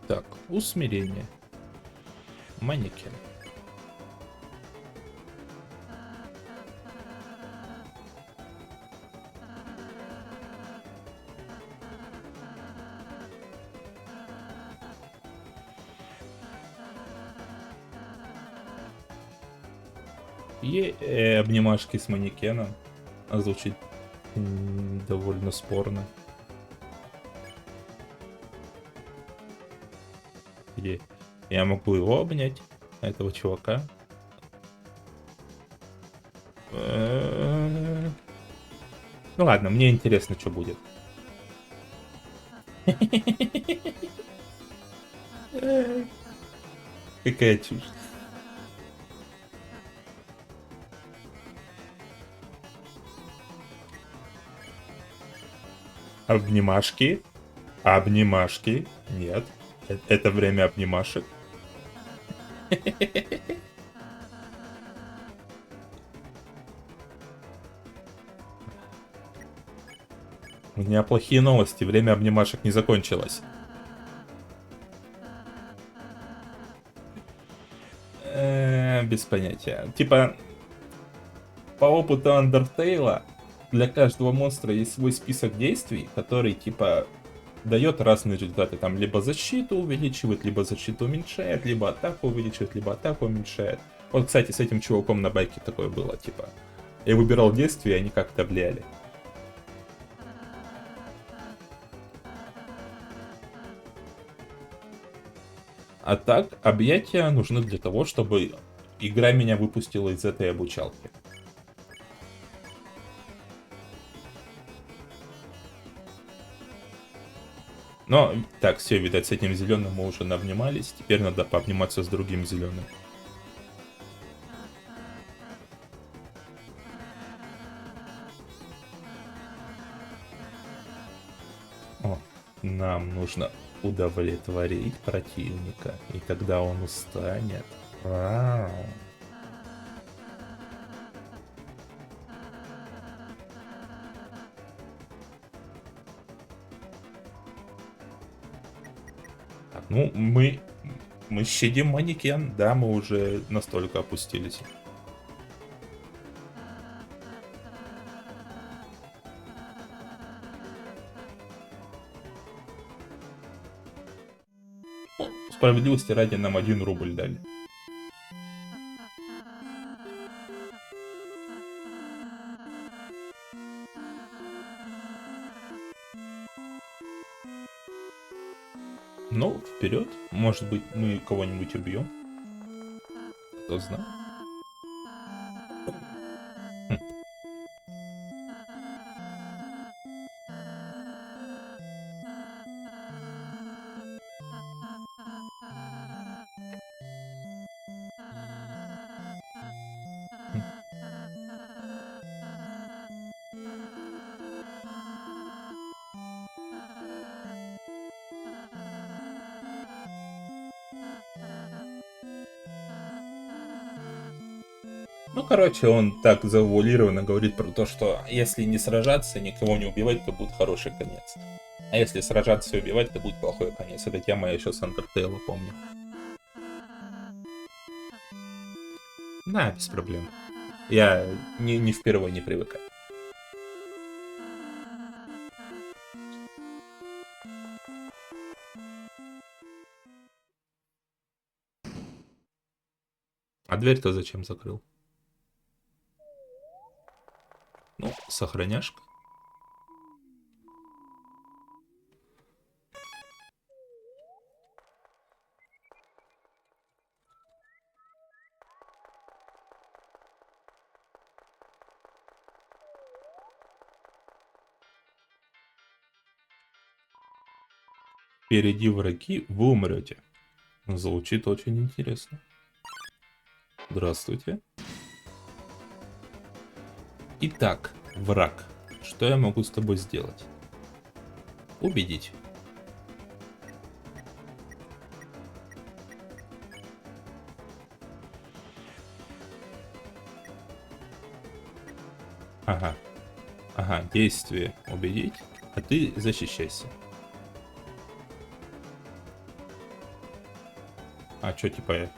Так, усмирение. Манекен. И обнимашки с манекеном. Звучит довольно спорно. Где я могу его обнять, этого чувака. Ну ладно, мне интересно, что будет. Какая чушь. Обнимашки. Обнимашки. Нет. Это время обнимашек. У меня плохие новости. Время обнимашек не закончилось. Без понятия. Типа, по опыту Undertale, для каждого монстра есть свой список действий, который, типа, дает разные результаты. Там либо защиту увеличивает, либо защиту уменьшает, либо атаку увеличивает, либо атаку уменьшает. Вот, кстати, с этим чуваком на байке такое было, типа. Я выбирал действия, и они как-то влияли. А так, объятия нужны для того, чтобы игра меня выпустила из этой обучалки. Но, так, все, видать, с этим зеленым мы уже навнимались. Теперь надо пообниматься с другим зеленым. О, нам нужно удовлетворить противника, и тогда он устанет. Вау. Так, ну, мы щадим манекен, да, мы уже настолько опустились. Ну, справедливости ради нам 1 рубль дали. Ну, вперед. Может быть, мы кого-нибудь убьем. Кто знает. Хм. Ну, короче, он так завуалированно говорит про то, что если не сражаться, никого не убивать, то будет хороший конец. А если сражаться и убивать, то будет плохой конец. Это тема я еще с Undertale помню. Да, без проблем. Я не впервые не привыкаю. А дверь-то зачем закрыл? Ну, сохраняшка. Впереди враги, вы умрете. Звучит очень интересно. Здравствуйте. Итак, враг. Что я могу с тобой сделать? Убедить. Ага. Ага, действие убедить, а ты защищайся. А чё, типа...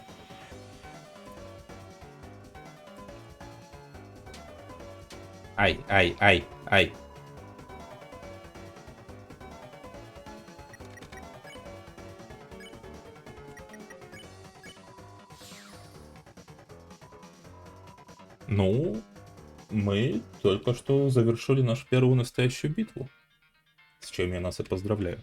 Ай, ай, ай, ай. Ну, мы только что завершили нашу первую настоящую битву, с чем я нас и поздравляю.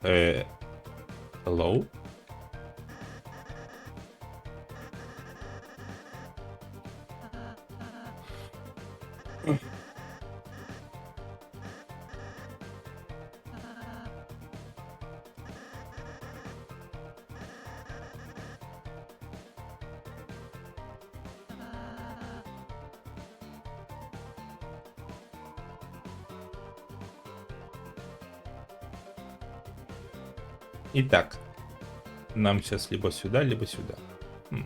Э, hello? Итак, нам сейчас либо сюда, либо сюда. Хм.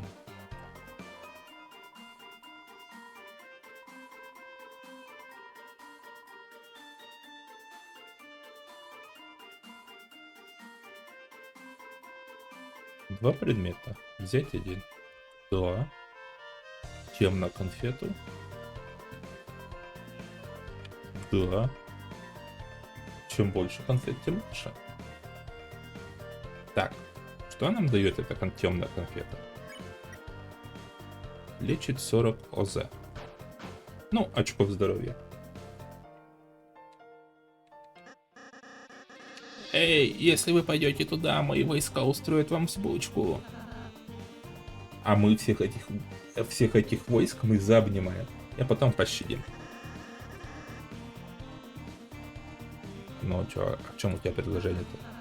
Два предмета. Взять один. Да. Темно конфету. Да. Чем больше конфет, тем лучше. Так, что нам дает эта темная конфета? Лечит 40 ОЗ. Ну, очков здоровья. Эй, если вы пойдете туда, мои войска устроят вам взбучку. А мы всех этих войск мы заобнимаем. И потом пощадим. Ну, чё, а в чем у тебя предложение-то?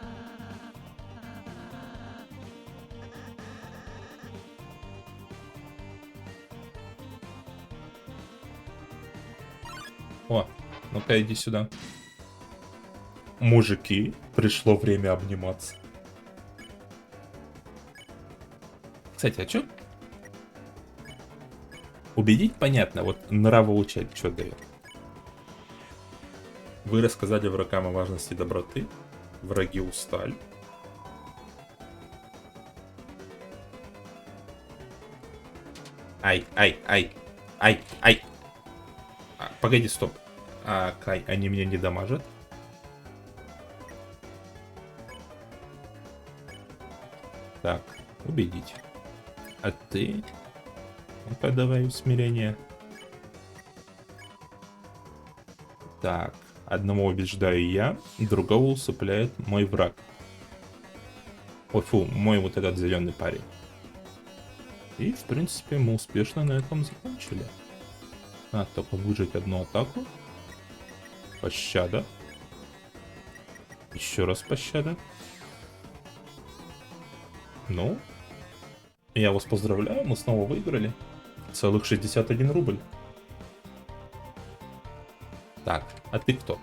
О, ну-ка иди сюда. Мужики, пришло время обниматься. Кстати, а чё? Убедить понятно, вот нравоучать что дает. Вы рассказали врагам о важности доброты. Враги устали. Ай, ай, ай, ай, ай. Погоди, стоп. Кай, они меня не дамажат? Так, убедить. А ты? Ну-ка, давай усмирение. Так, одного убеждаю я, другого усыпляет мой враг. Ой, фу, мой вот этот зеленый парень. И, в принципе, мы успешно на этом закончили. Надо только выжить одну атаку. Пощада. Еще раз пощада. Ну, я вас поздравляю, мы снова выиграли. Целых 61 рубль. Так, а ты кто?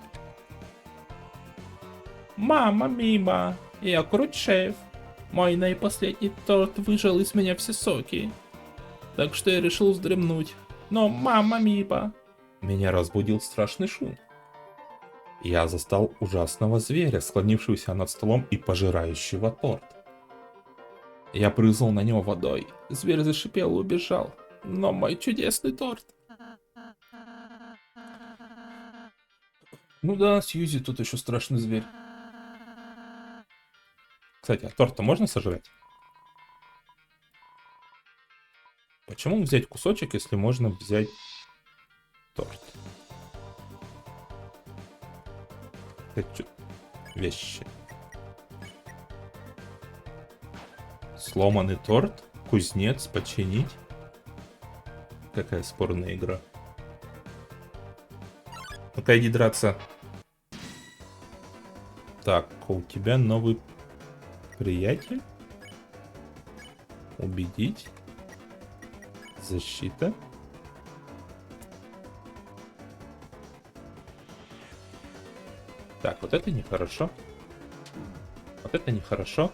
Мама мимо, я крут-шеф. Мой наипоследний торт выжал из меня все соки. Так что я решил вздремнуть. Но мама мимо. Меня разбудил страшный шум. Я застал ужасного зверя, склонившегося над столом и пожирающего торт. Я прызнул на него водой. Зверь зашипел и убежал. Но мой чудесный торт. Ну да, Сьюзи, тут еще страшный зверь. Кстати, а торт-то можно сожрать? Почему взять кусочек, если можно взять торт? Это вещи. Сломанный торт? Кузнец починить? Какая спорная игра. Ну-ка иди драться. Так, у тебя новый приятель? Убедить? Защита? Так, вот это нехорошо. Вот это нехорошо.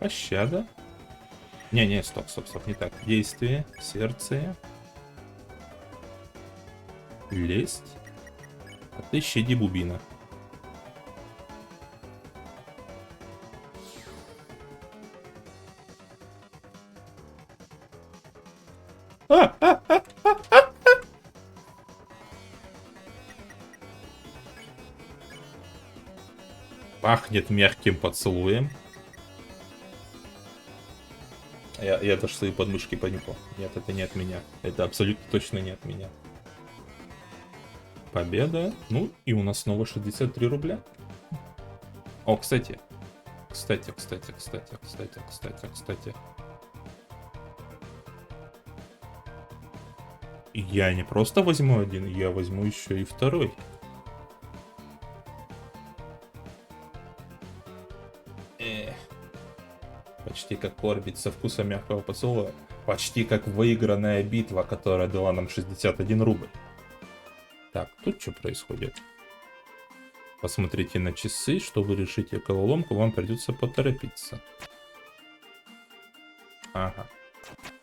Пощада. Не, стоп, не так. Действие, сердце. Лесть. А ты щади бубина. Пахнет мягким поцелуем. Я даже свои подмышки понюхал. Нет, это не от меня. Это абсолютно точно не от меня. Победа. Ну, и у нас снова 63 рубля. О, кстати. Кстати. Я не просто возьму один, я возьму еще и второй. Почти как Корбит со вкусом мягкого поцелуя. Почти как выигранная битва, которая дала нам 61 рубль. Так, тут что происходит? Посмотрите на часы, что вы решите головоломку, вам придется поторопиться. Ага.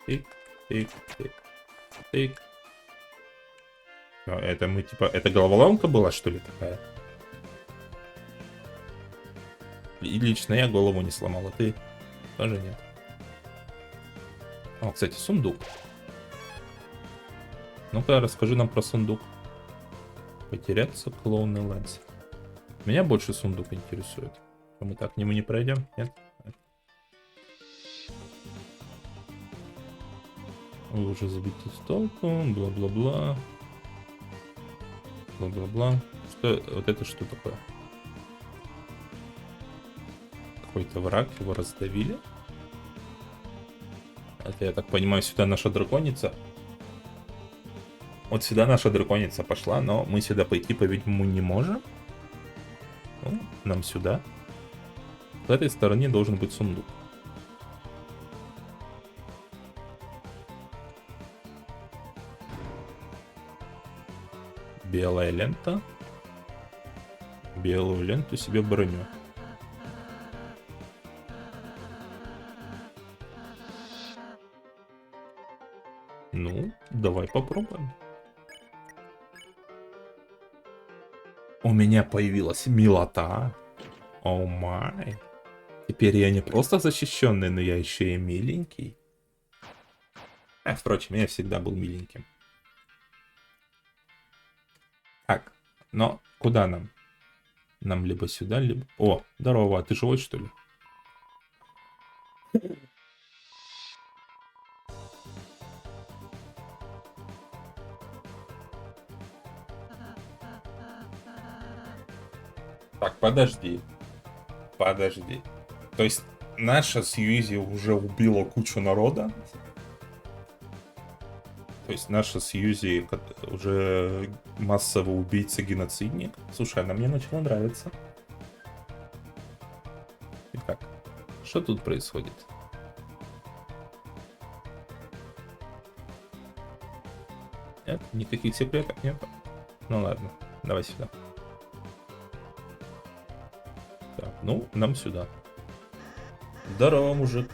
Тик, тик, тик, тик. Это мы типа... Это головоломка была, что ли, такая? И лично я голову не сломал, а ты тоже нет. О, кстати, сундук. Ну-ка, расскажи нам про сундук. Потеряться клоуны Лэнс. Меня больше сундук интересует. Мы так к нему не пройдем, нет? Вы уже забиты с толку, бла-бла-бла. Бла-бла-бла. Что, вот это что такое? Какой-то враг, его раздавили. Это, я так понимаю, сюда наша драконица. Вот сюда наша драконица пошла, но мы сюда пойти, по-видимому, не можем. Ну, нам сюда. С этой стороны должен быть сундук. Белая лента. Белую ленту себе броню. Ну, давай попробуем. У меня появилась милота. О май. Теперь я не просто защищенный, но я еще и миленький. Впрочем, я всегда был миленьким. Так, но куда нам? Нам либо сюда, либо... О, здорово, а ты живой, что ли? Так, подожди. Подожди. То есть наша Сьюзи уже убила кучу народа? То есть наша Сьюзи уже массовый убийца-геноцидник? Слушай, она мне начала нравиться. Итак, что тут происходит? Нет? Никаких секретов нет? Ну ладно, давай сюда. Так, ну, нам сюда. Здорово, мужик.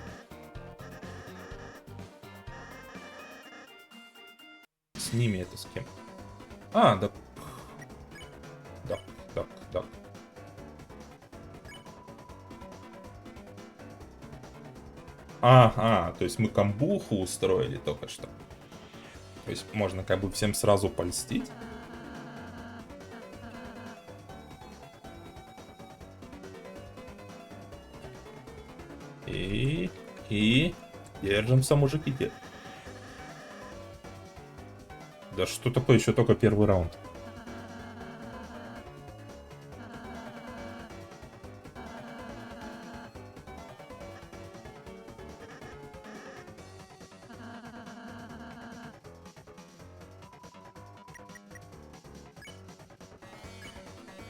С ними это с кем? А, да. Так. Ага, то есть мы камбуху устроили только что. То есть можно как бы всем сразу польстить. И держимся, мужики. Да что такое, еще только первый раунд.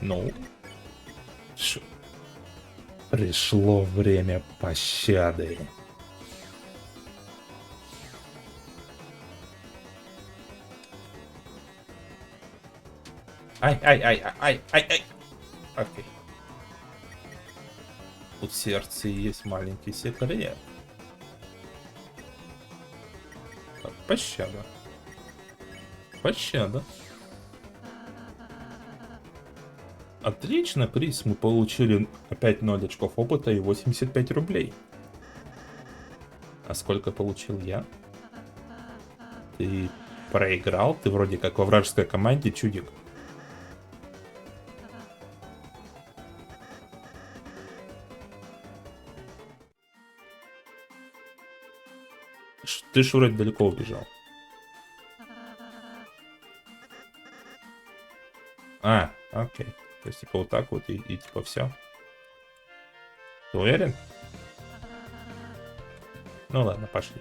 Ну, пришло время пощады. Ай. Окей. Тут в сердце есть маленький секрет. Так, пощада. Отлично, приз. Мы получили опять 0 очков опыта и 85 рублей. А сколько получил я? Ты проиграл? Ты вроде как во вражеской команде, чудик. Ты ж вроде далеко убежал. А, окей. То есть, типа, вот так вот и типа все. Ты уверен? Ну ладно, пошли.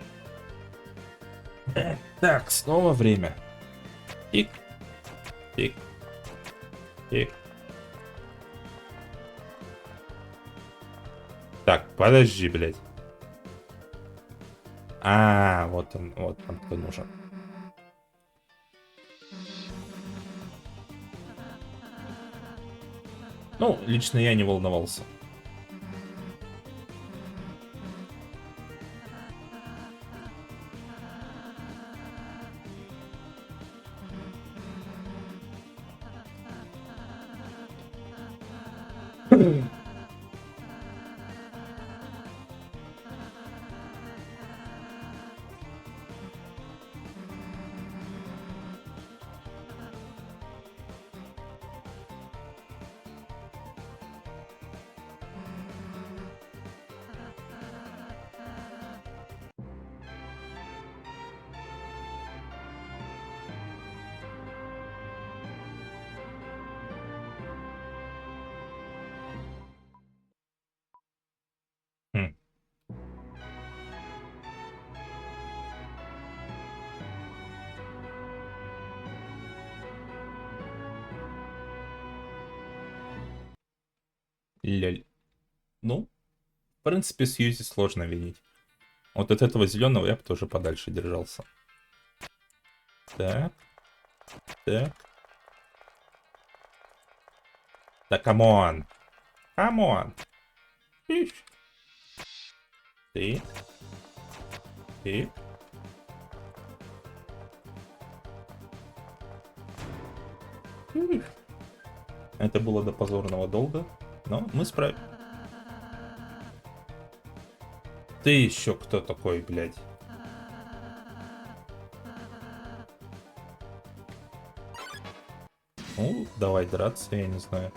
Так, снова время. Тик, тик, тик. Так, подожди, блядь. А, вот он кто нужен. Ну, лично я не волновался. Хм. Лель. Ну, в принципе, с Юзи сложно винить. Вот от этого зеленого я бы тоже подальше держался. Так, так. Да камон. Камон. Ты. Ты. Это было до позорного долго, но мы справились. Ты еще кто такой, блядь? Ну, давай драться, я не знаю.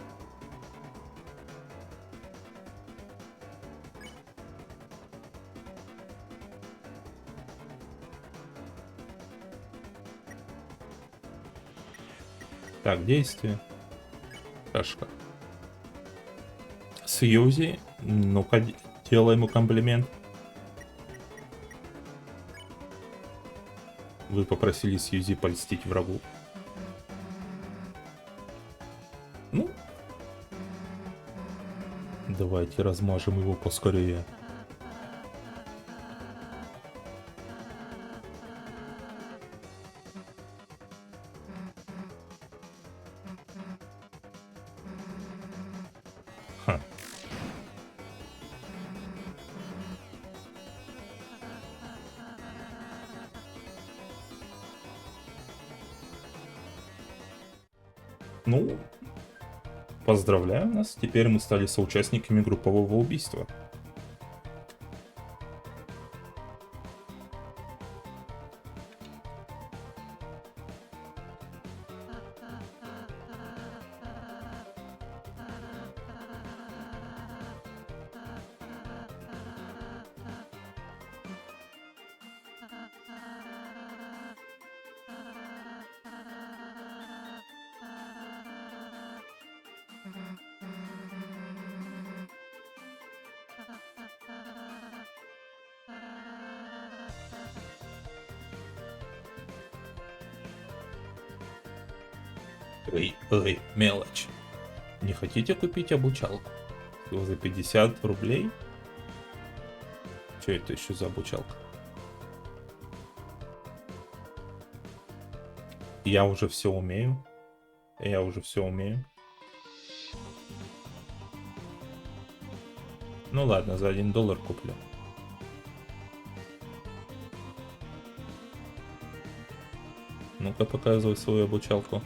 Так, действие. Кашка. Сьюзи, ну-ка, делай ему комплимент. Вы попросили Сьюзи польстить врагу. Ну, давайте размажем его поскорее. Ха. Ну, поздравляю нас, теперь мы стали соучастниками группового убийства. Ой, мелочь. Не хотите купить обучалку? Всего за 50 рублей? Что это еще за обучалка? Я уже все умею. Я уже все умею. Ну ладно, за $1 куплю. Ну-ка, показывай свою обучалку.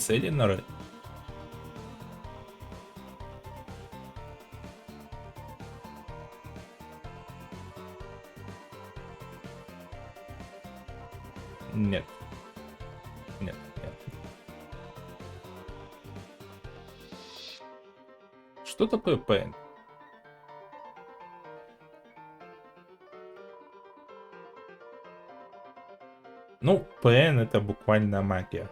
цели на... Нет. Нет, нет. Что такое PN? Ну, PN это буквально магия.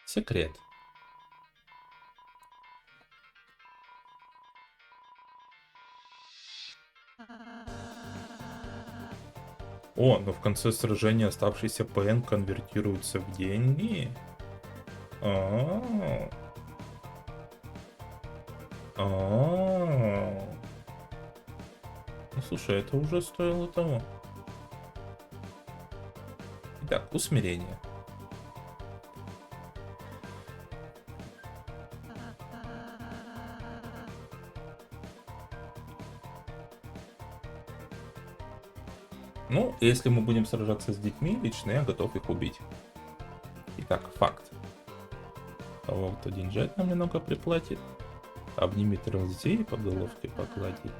Секрет. О, но в конце сражения оставшийся ПН конвертируется в деньги. А-а-а. А-а-а. Ну слушай, это уже стоило того. Итак, усмирение. Ну, если мы будем сражаться с детьми, лично я готов их убить. Итак, факт. Того, кто деньжат нам немного приплатит. Обнимет друзей, по головке погладит.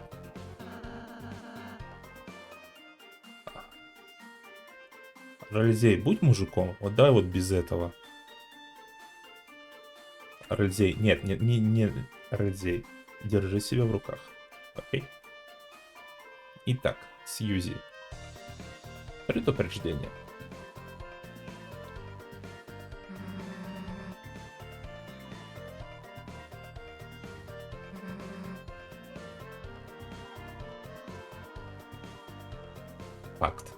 Ральзей, будь мужиком. Вот давай вот без этого. Ральзей, нет, не Ральзей. Держи себя в руках. Окей? Итак, Сьюзи. Предупреждение. Факт.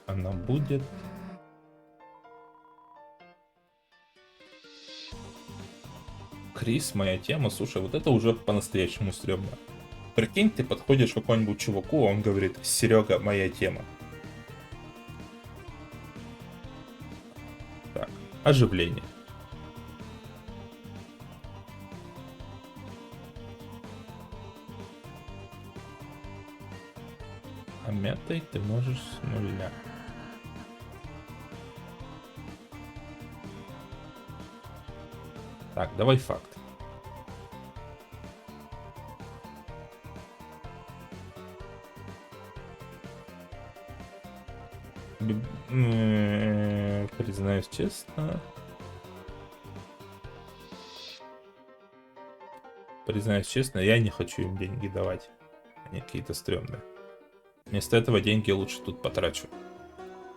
Она будет... Крис, моя тема. Слушай, вот это уже по-настоящему стрёмно. Прикинь, ты подходишь к какому-нибудь чуваку, а он говорит: Серега, моя тема. Так, оживление. А мятой ты можешь с нуля. Так, давай факт. Признаюсь честно. Признаюсь честно, я не хочу им деньги давать. Они какие-то стрёмные. Вместо этого деньги лучше тут потрачу.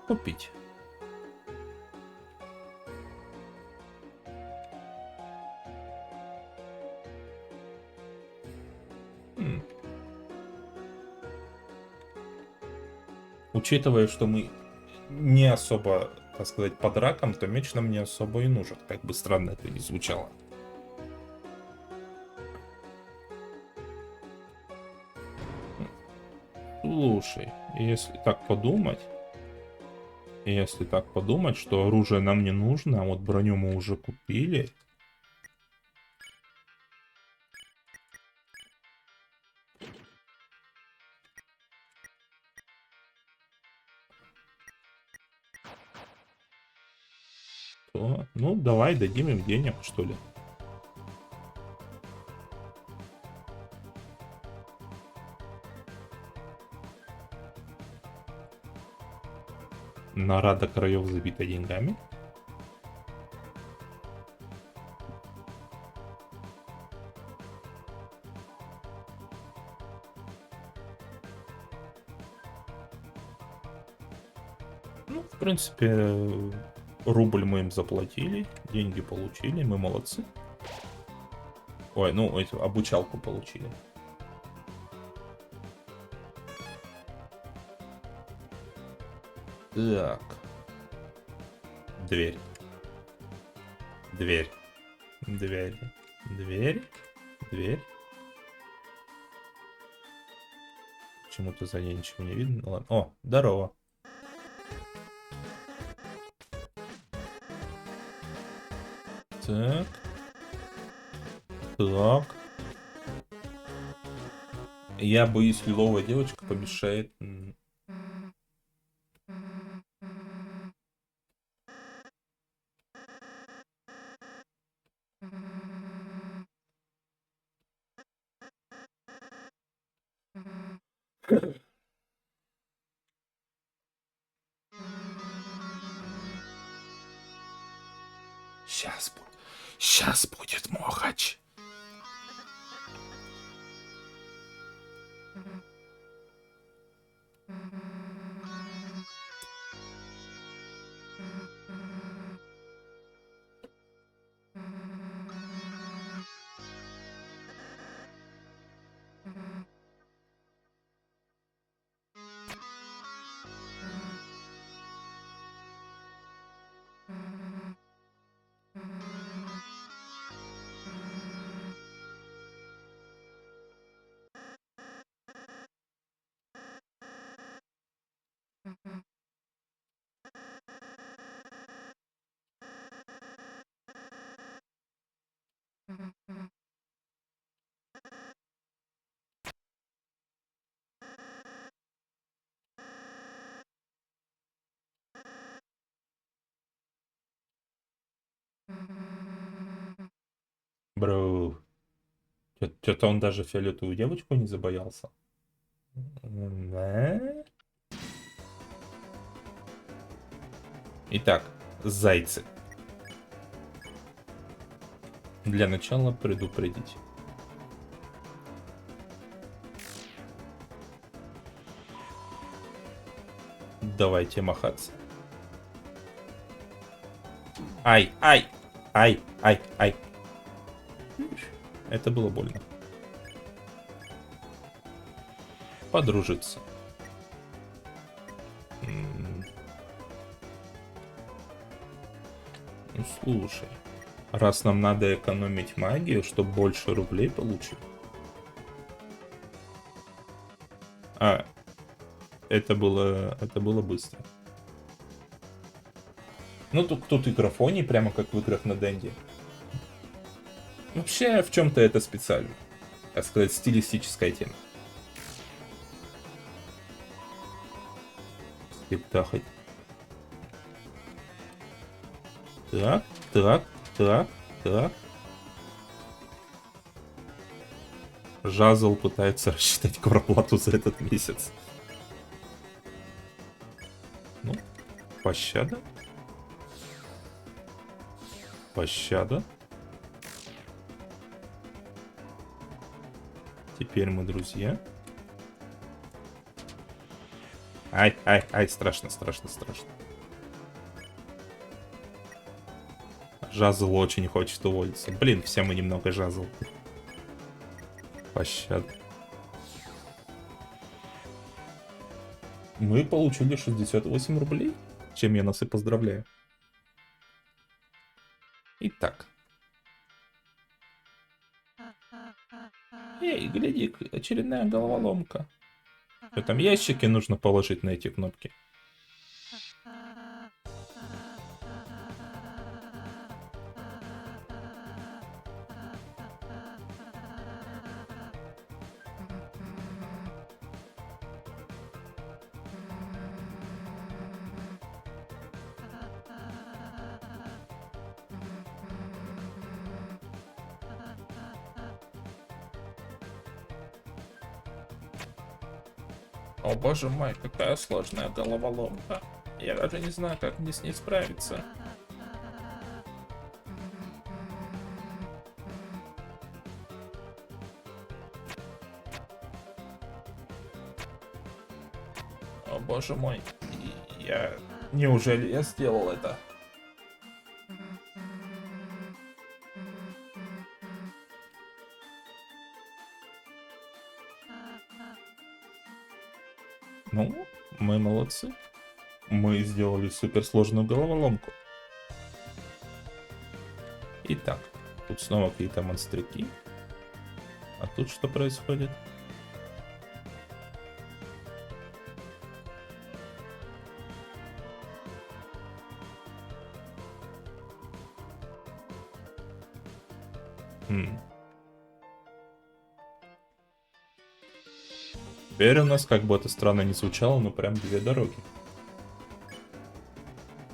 Купить. Учитывая, что мы не особо, так сказать, под раком, то меч нам не особо и нужен. Как бы странно это ни звучало. Слушай, если так подумать, что оружие нам не нужно, а вот броню мы уже купили. То, ну, давай дадим им денег, что ли. Нора до краев забита деньгами. Ну, в принципе, рубль мы им заплатили, деньги получили, мы молодцы. Ой, ну, эту обучалку получили. Так. Дверь. Дверь. Дверь. Дверь. Дверь. Почему-то за ней ничего не видно. Ну, ладно. О, здорово. Так. Так. Я боюсь, лиловая девочка помешает. Сейчас будет мохач. Бро. Что-то он даже фиолетовую девочку не забоялся. Да? Итак, зайцы. Для начала предупредить. Давайте махаться. Ай, ай, ай, ай, ай. Это было больно. Подружиться. Ну слушай, раз нам надо экономить магию, чтобы больше рублей получить. А, это было быстро. Ну тут и графоний, прямо как в играх на Денде. Вообще, в чем-то это специально. Так сказать, стилистическая тема. Скриптахать. Так, так, так, так. Жазл пытается рассчитать кварплату за этот месяц. Ну, пощада. Пощада. Теперь мы друзья. Ай, ай, ай, страшно, страшно, страшно. Жазл очень хочет уволиться. Блин, все мы немного жазл. Пощада. Мы получили 68 рублей, чем я нас и поздравляю. Итак. Эй, гляди, очередная головоломка. Что там, ящики нужно положить на эти кнопки? О боже мой, какая сложная головоломка. Я даже не знаю, как мне с ней справиться. О боже мой, Неужели я сделал это? Ну, мы молодцы. Мы сделали суперсложную головоломку. Итак, тут снова какие-то монстрики. А тут что происходит? Теперь у нас, как бы это странно не звучало, но прям две дороги.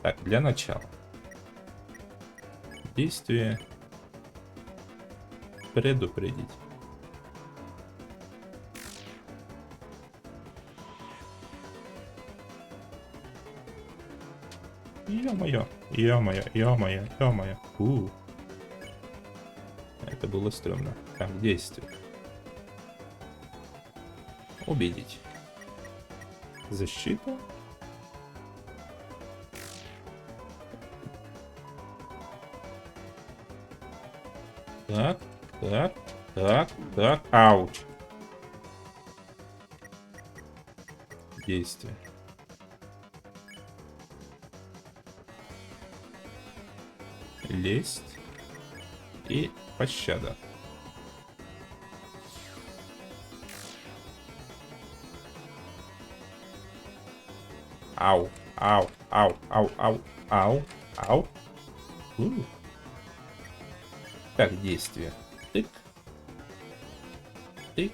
Так, для начала. Действие. Предупредить. Ё-моё, ё-моё, ё-моё, ё-моё. Это было стрёмно. Так, действие. Убедить. Защита. Так, так, так, так. Ауч. Действие. Лезть. И пощада. Ау, ау, ау, ау, ау, ау, ау. Как действие? Тык. Тык.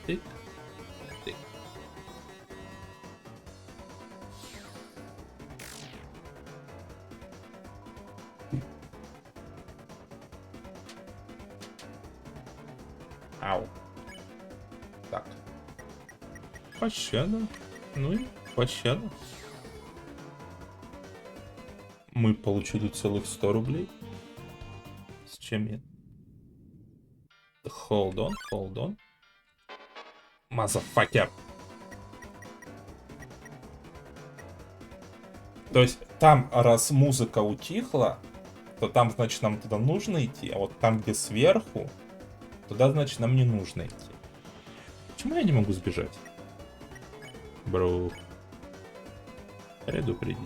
Тык. Тык. Ау. Так. Пощада. Ну и пощада. Мы получили целых 100 рублей. С чем я? Hold on, hold on. Motherfucker. То есть там, раз музыка утихла, то там, значит, нам туда нужно идти, а вот там, где сверху, туда, значит, нам не нужно идти. Почему я не могу сбежать? Бро. Предупредить.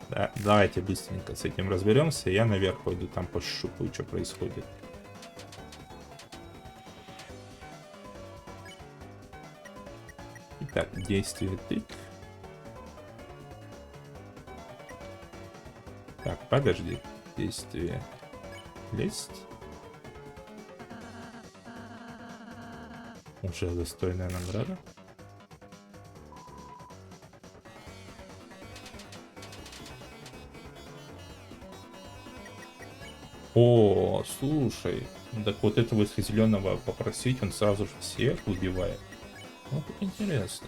Да, давайте быстренько с этим разберемся. Я наверх пойду, там пощупаю, что происходит. Итак, действие тык. Так, подожди. Действие лезть. Уже достойная награда. О, слушай. Так вот этого из зеленого попросить, он сразу же всех убивает. Ну, как интересно.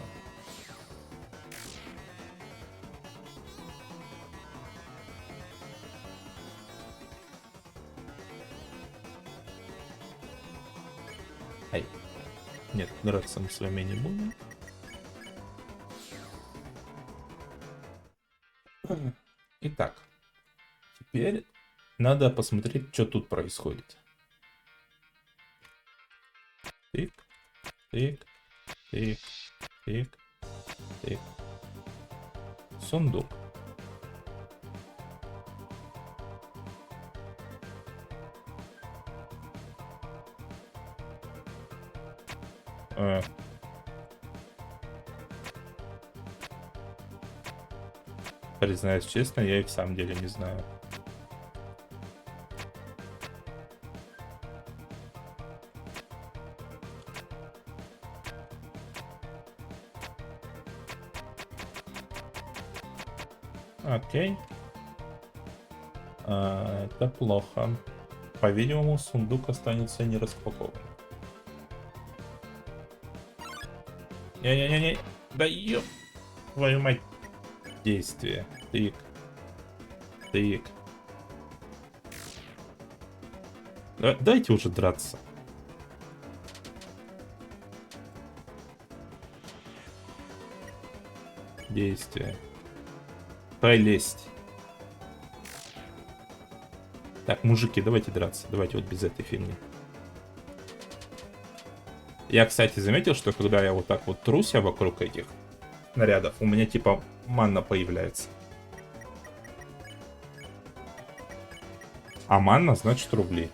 Ай. Нет, драться мы с вами не будем. Итак. Теперь надо посмотреть, что тут происходит. Тык, тык, тык, тык, тык. Сундук. Признаюсь честно, я и в самом деле не знаю. Окей. Это плохо. По-видимому, сундук останется не распакован. Не-не-не-не. Да ёп. Твою мать. Действие. Тык. Тык. Дайте уже драться. Действие. Пролезть. Так, мужики, давайте драться. Давайте вот без этой фигни. Я, кстати, заметил, что когда я вот так вот труся вокруг этих снарядов, у меня типа манна появляется. А манна значит рубли.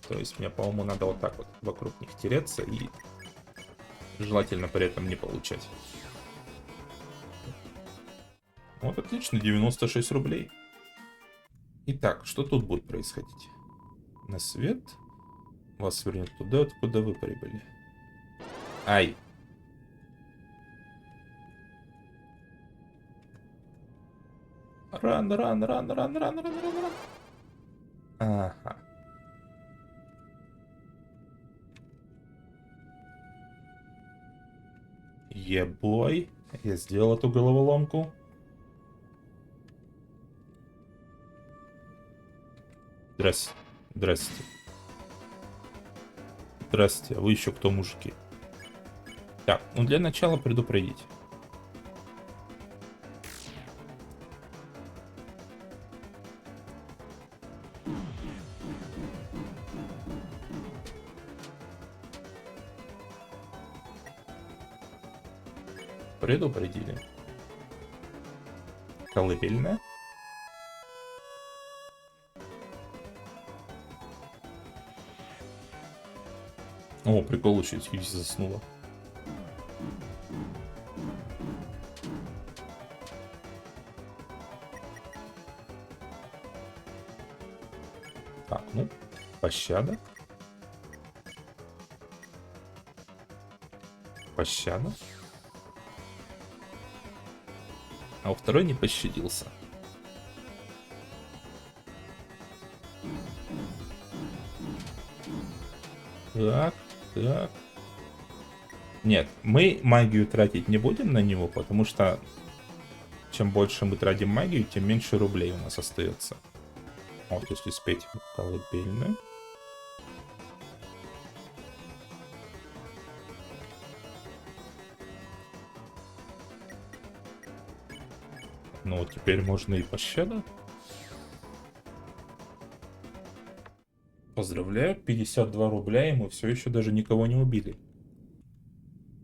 То есть мне, по-моему, надо вот так вот вокруг них тереться и желательно при этом не получать. Вот отлично, 96 рублей. Итак, что тут будет происходить? На свет. Вас вернет туда, откуда вы прибыли. Ай. Ран, ран, ран, ран, ран, ран, ран, ран. Ага. Ебой. Я сделал эту головоломку. Здрасте. Здрасте. Здрасте. А вы еще кто, мужики? Так, ну для начала предупредить. Предупредили. Колыбельная. О, прикол, еще Хьюзи заснула. Так, ну, пощада. Пощада. А у второй не пощадился. Так, так. Нет, мы магию тратить не будем на него, потому что чем больше мы тратим магию, тем меньше рублей у нас остается. Вот, если спеть колыбельную. Ну, вот теперь можно и пощада. Поздравляю, 52 рубля, и мы все еще даже никого не убили.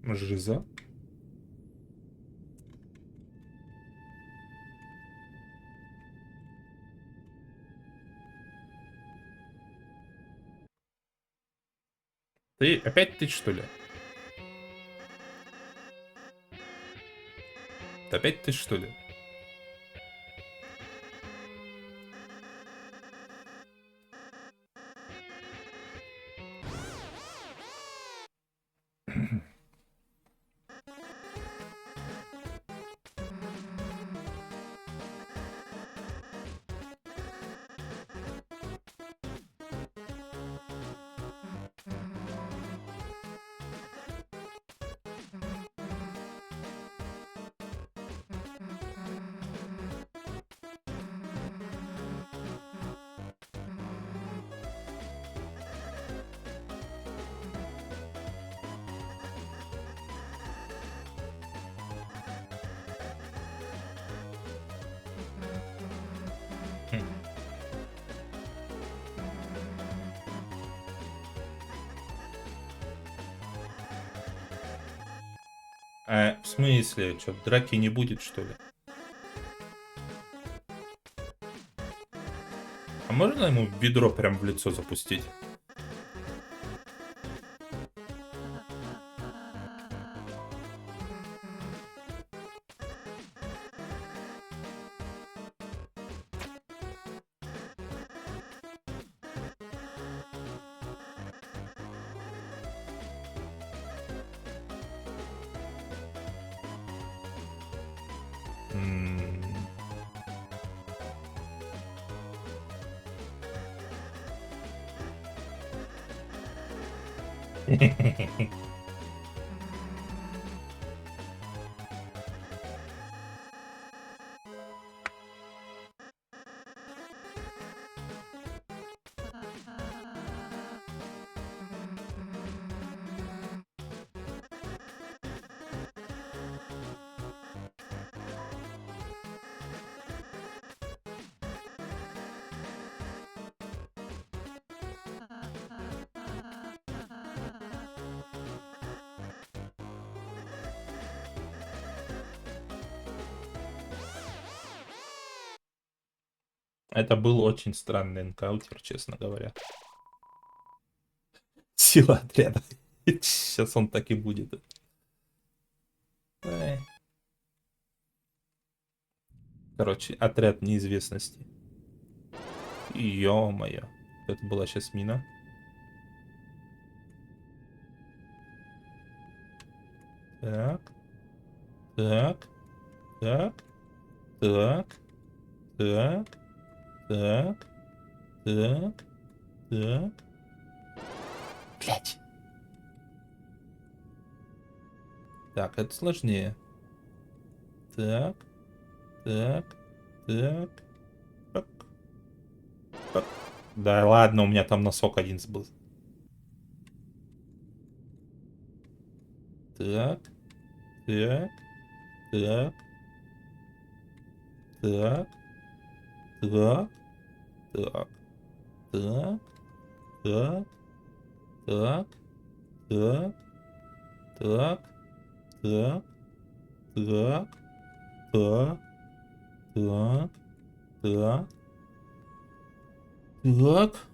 Жиза. Ты опять ты, что ли? Опять ты, что ли? В смысле? Что, драки не будет, что ли? А можно ему ведро прям в лицо запустить? Это был очень странный энкаунтер, честно говоря. Сила отряда. Сейчас он так и будет. Короче, отряд неизвестности. Ё-моё. Это была сейчас мина. Так. Так. Так. Так. Так. Так. Так. Так. Блять. Так, это сложнее. Так. Так. Так. Так. Так. Да ладно, у меня там носок один сбыл. Так. Так. Так. Так. Так. Так. Так. Так. Так. Так. Так. Так. Так. Так. Так. Так. Так.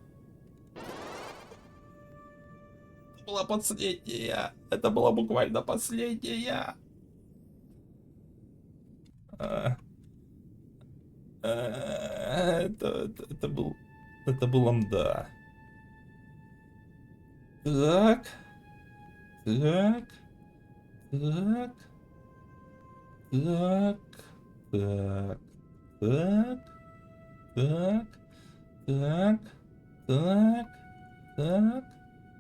Была последняя. Это была буквально последняя. А, это был... Это был амда. Так. Так. Так. Так. Так. Так. Так. Так. Так. Так.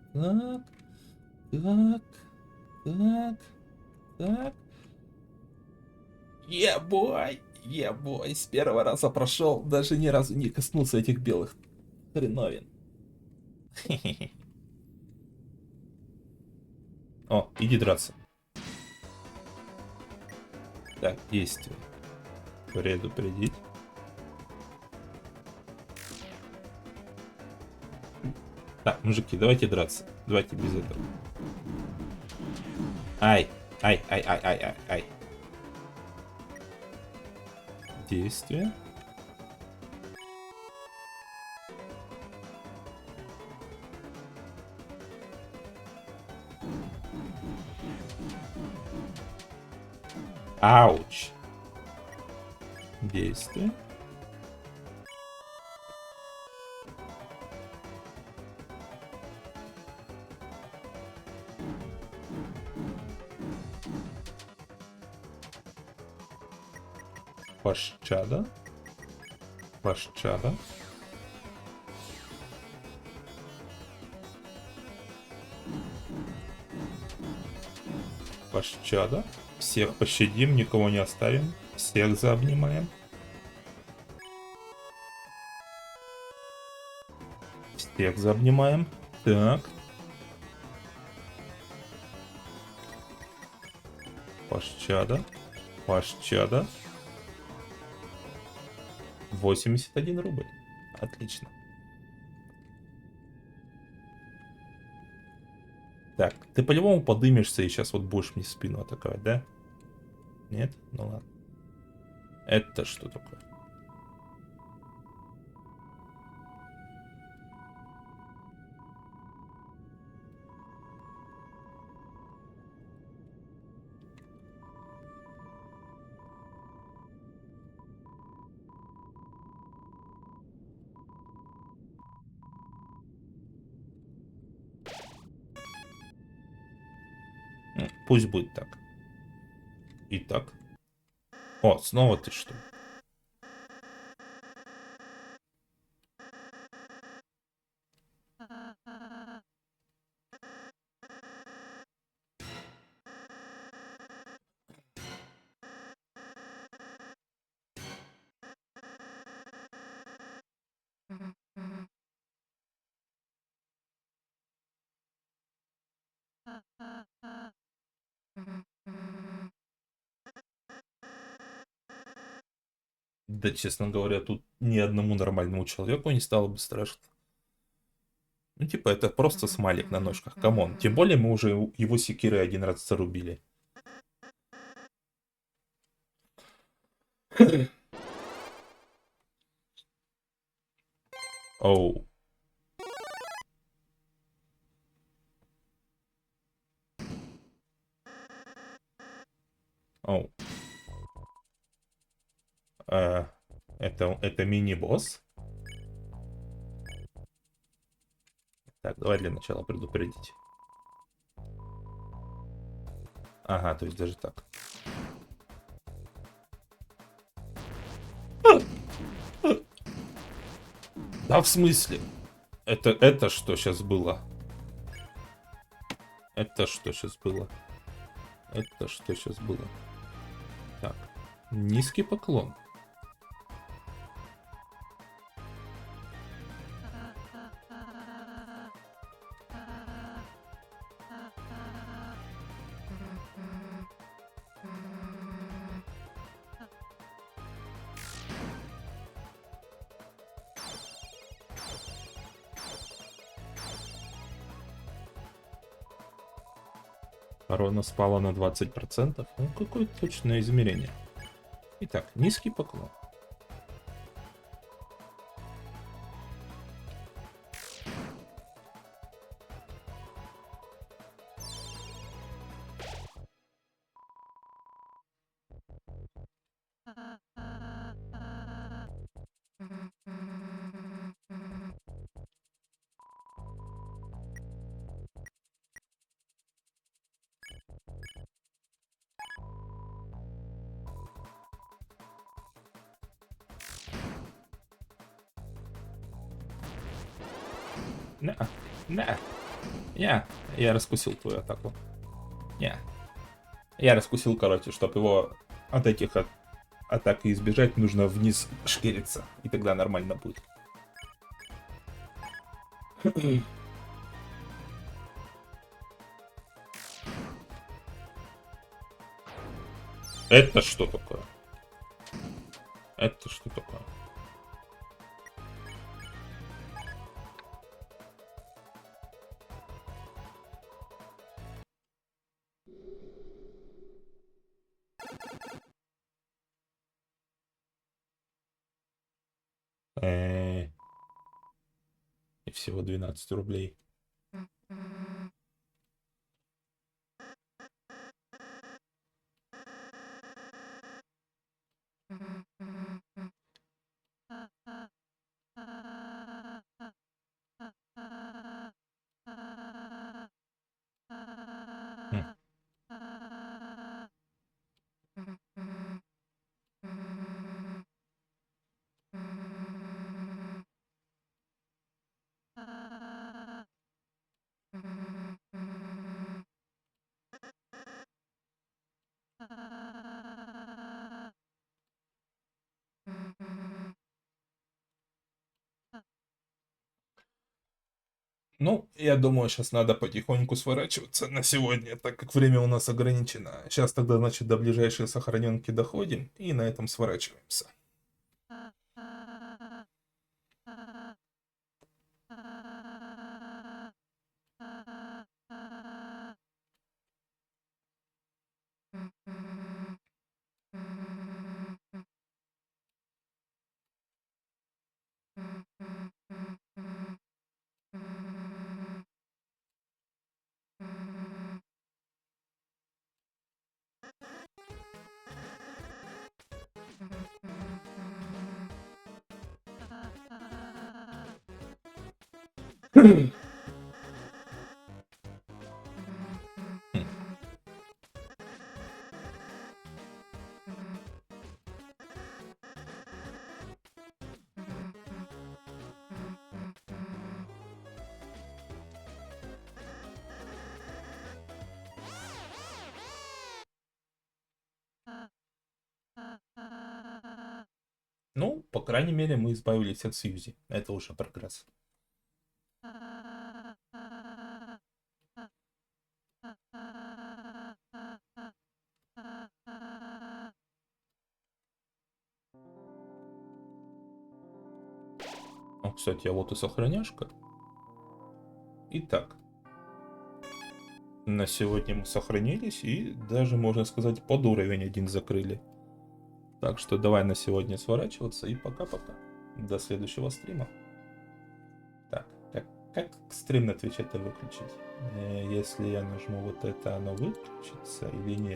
Так. Так. Так. Так. Ебой! Ебой! С первого раза прошел, даже ни разу не коснулся этих белых хреновин. О, иди драться. Так, действие. Предупредить. Так, мужики, давайте драться. Давайте без этого. Ай, ай, ай, ай, ай, ай, ай. Действие. Ауч. Действие. Пощада. Пощада. Пощада. Всех пощадим, никого не оставим. Всех заобнимаем. Всех заобнимаем. Так. Пощада. Пощада. 81 рубль. Отлично. Так, ты по-любому подымешься и сейчас вот будешь мне в спину атаковать, да? Нет? Ну ладно. Это что такое? Пусть будет так. Итак. О, снова ты что? Да, честно говоря, тут ни одному нормальному человеку не стало бы страшно. Ну, типа, это просто смайлик на ножках. Камон. Тем более мы уже его секирой один раз зарубили. Оу. Оу. Это мини-босс? Так, давай для начала предупредить. Ага, то есть даже так. Да в смысле? Это что сейчас было? Это что сейчас было? Это что сейчас было? Так, низкий поклон. Корона спала на 20%. Ну, какое точное измерение. Итак, низкий поклон. Не, не, я раскусил твою атаку. Не. Я раскусил, короче, чтобы его от этих атак избежать, нужно вниз шкериться. И тогда нормально будет. Это что такое? Это что такое? И всего 12 рублей. Хм. Ну, я думаю, сейчас надо потихоньку сворачиваться на сегодня, так как время у нас ограничено. Сейчас тогда, значит, до ближайшей сохраненки доходим и на этом сворачиваемся. Ну, по крайней мере, мы избавились от Сьюзи. Это уже прогресс. О, кстати, а вот и сохраняшка. Итак, на сегодня мы сохранились и даже, можно сказать, под уровень 1 закрыли. Так что давай на сегодня сворачиваться и пока-пока. До следующего стрима. Так, как стрим на Твиче-то выключить? Если я нажму вот это, оно выключится или нет?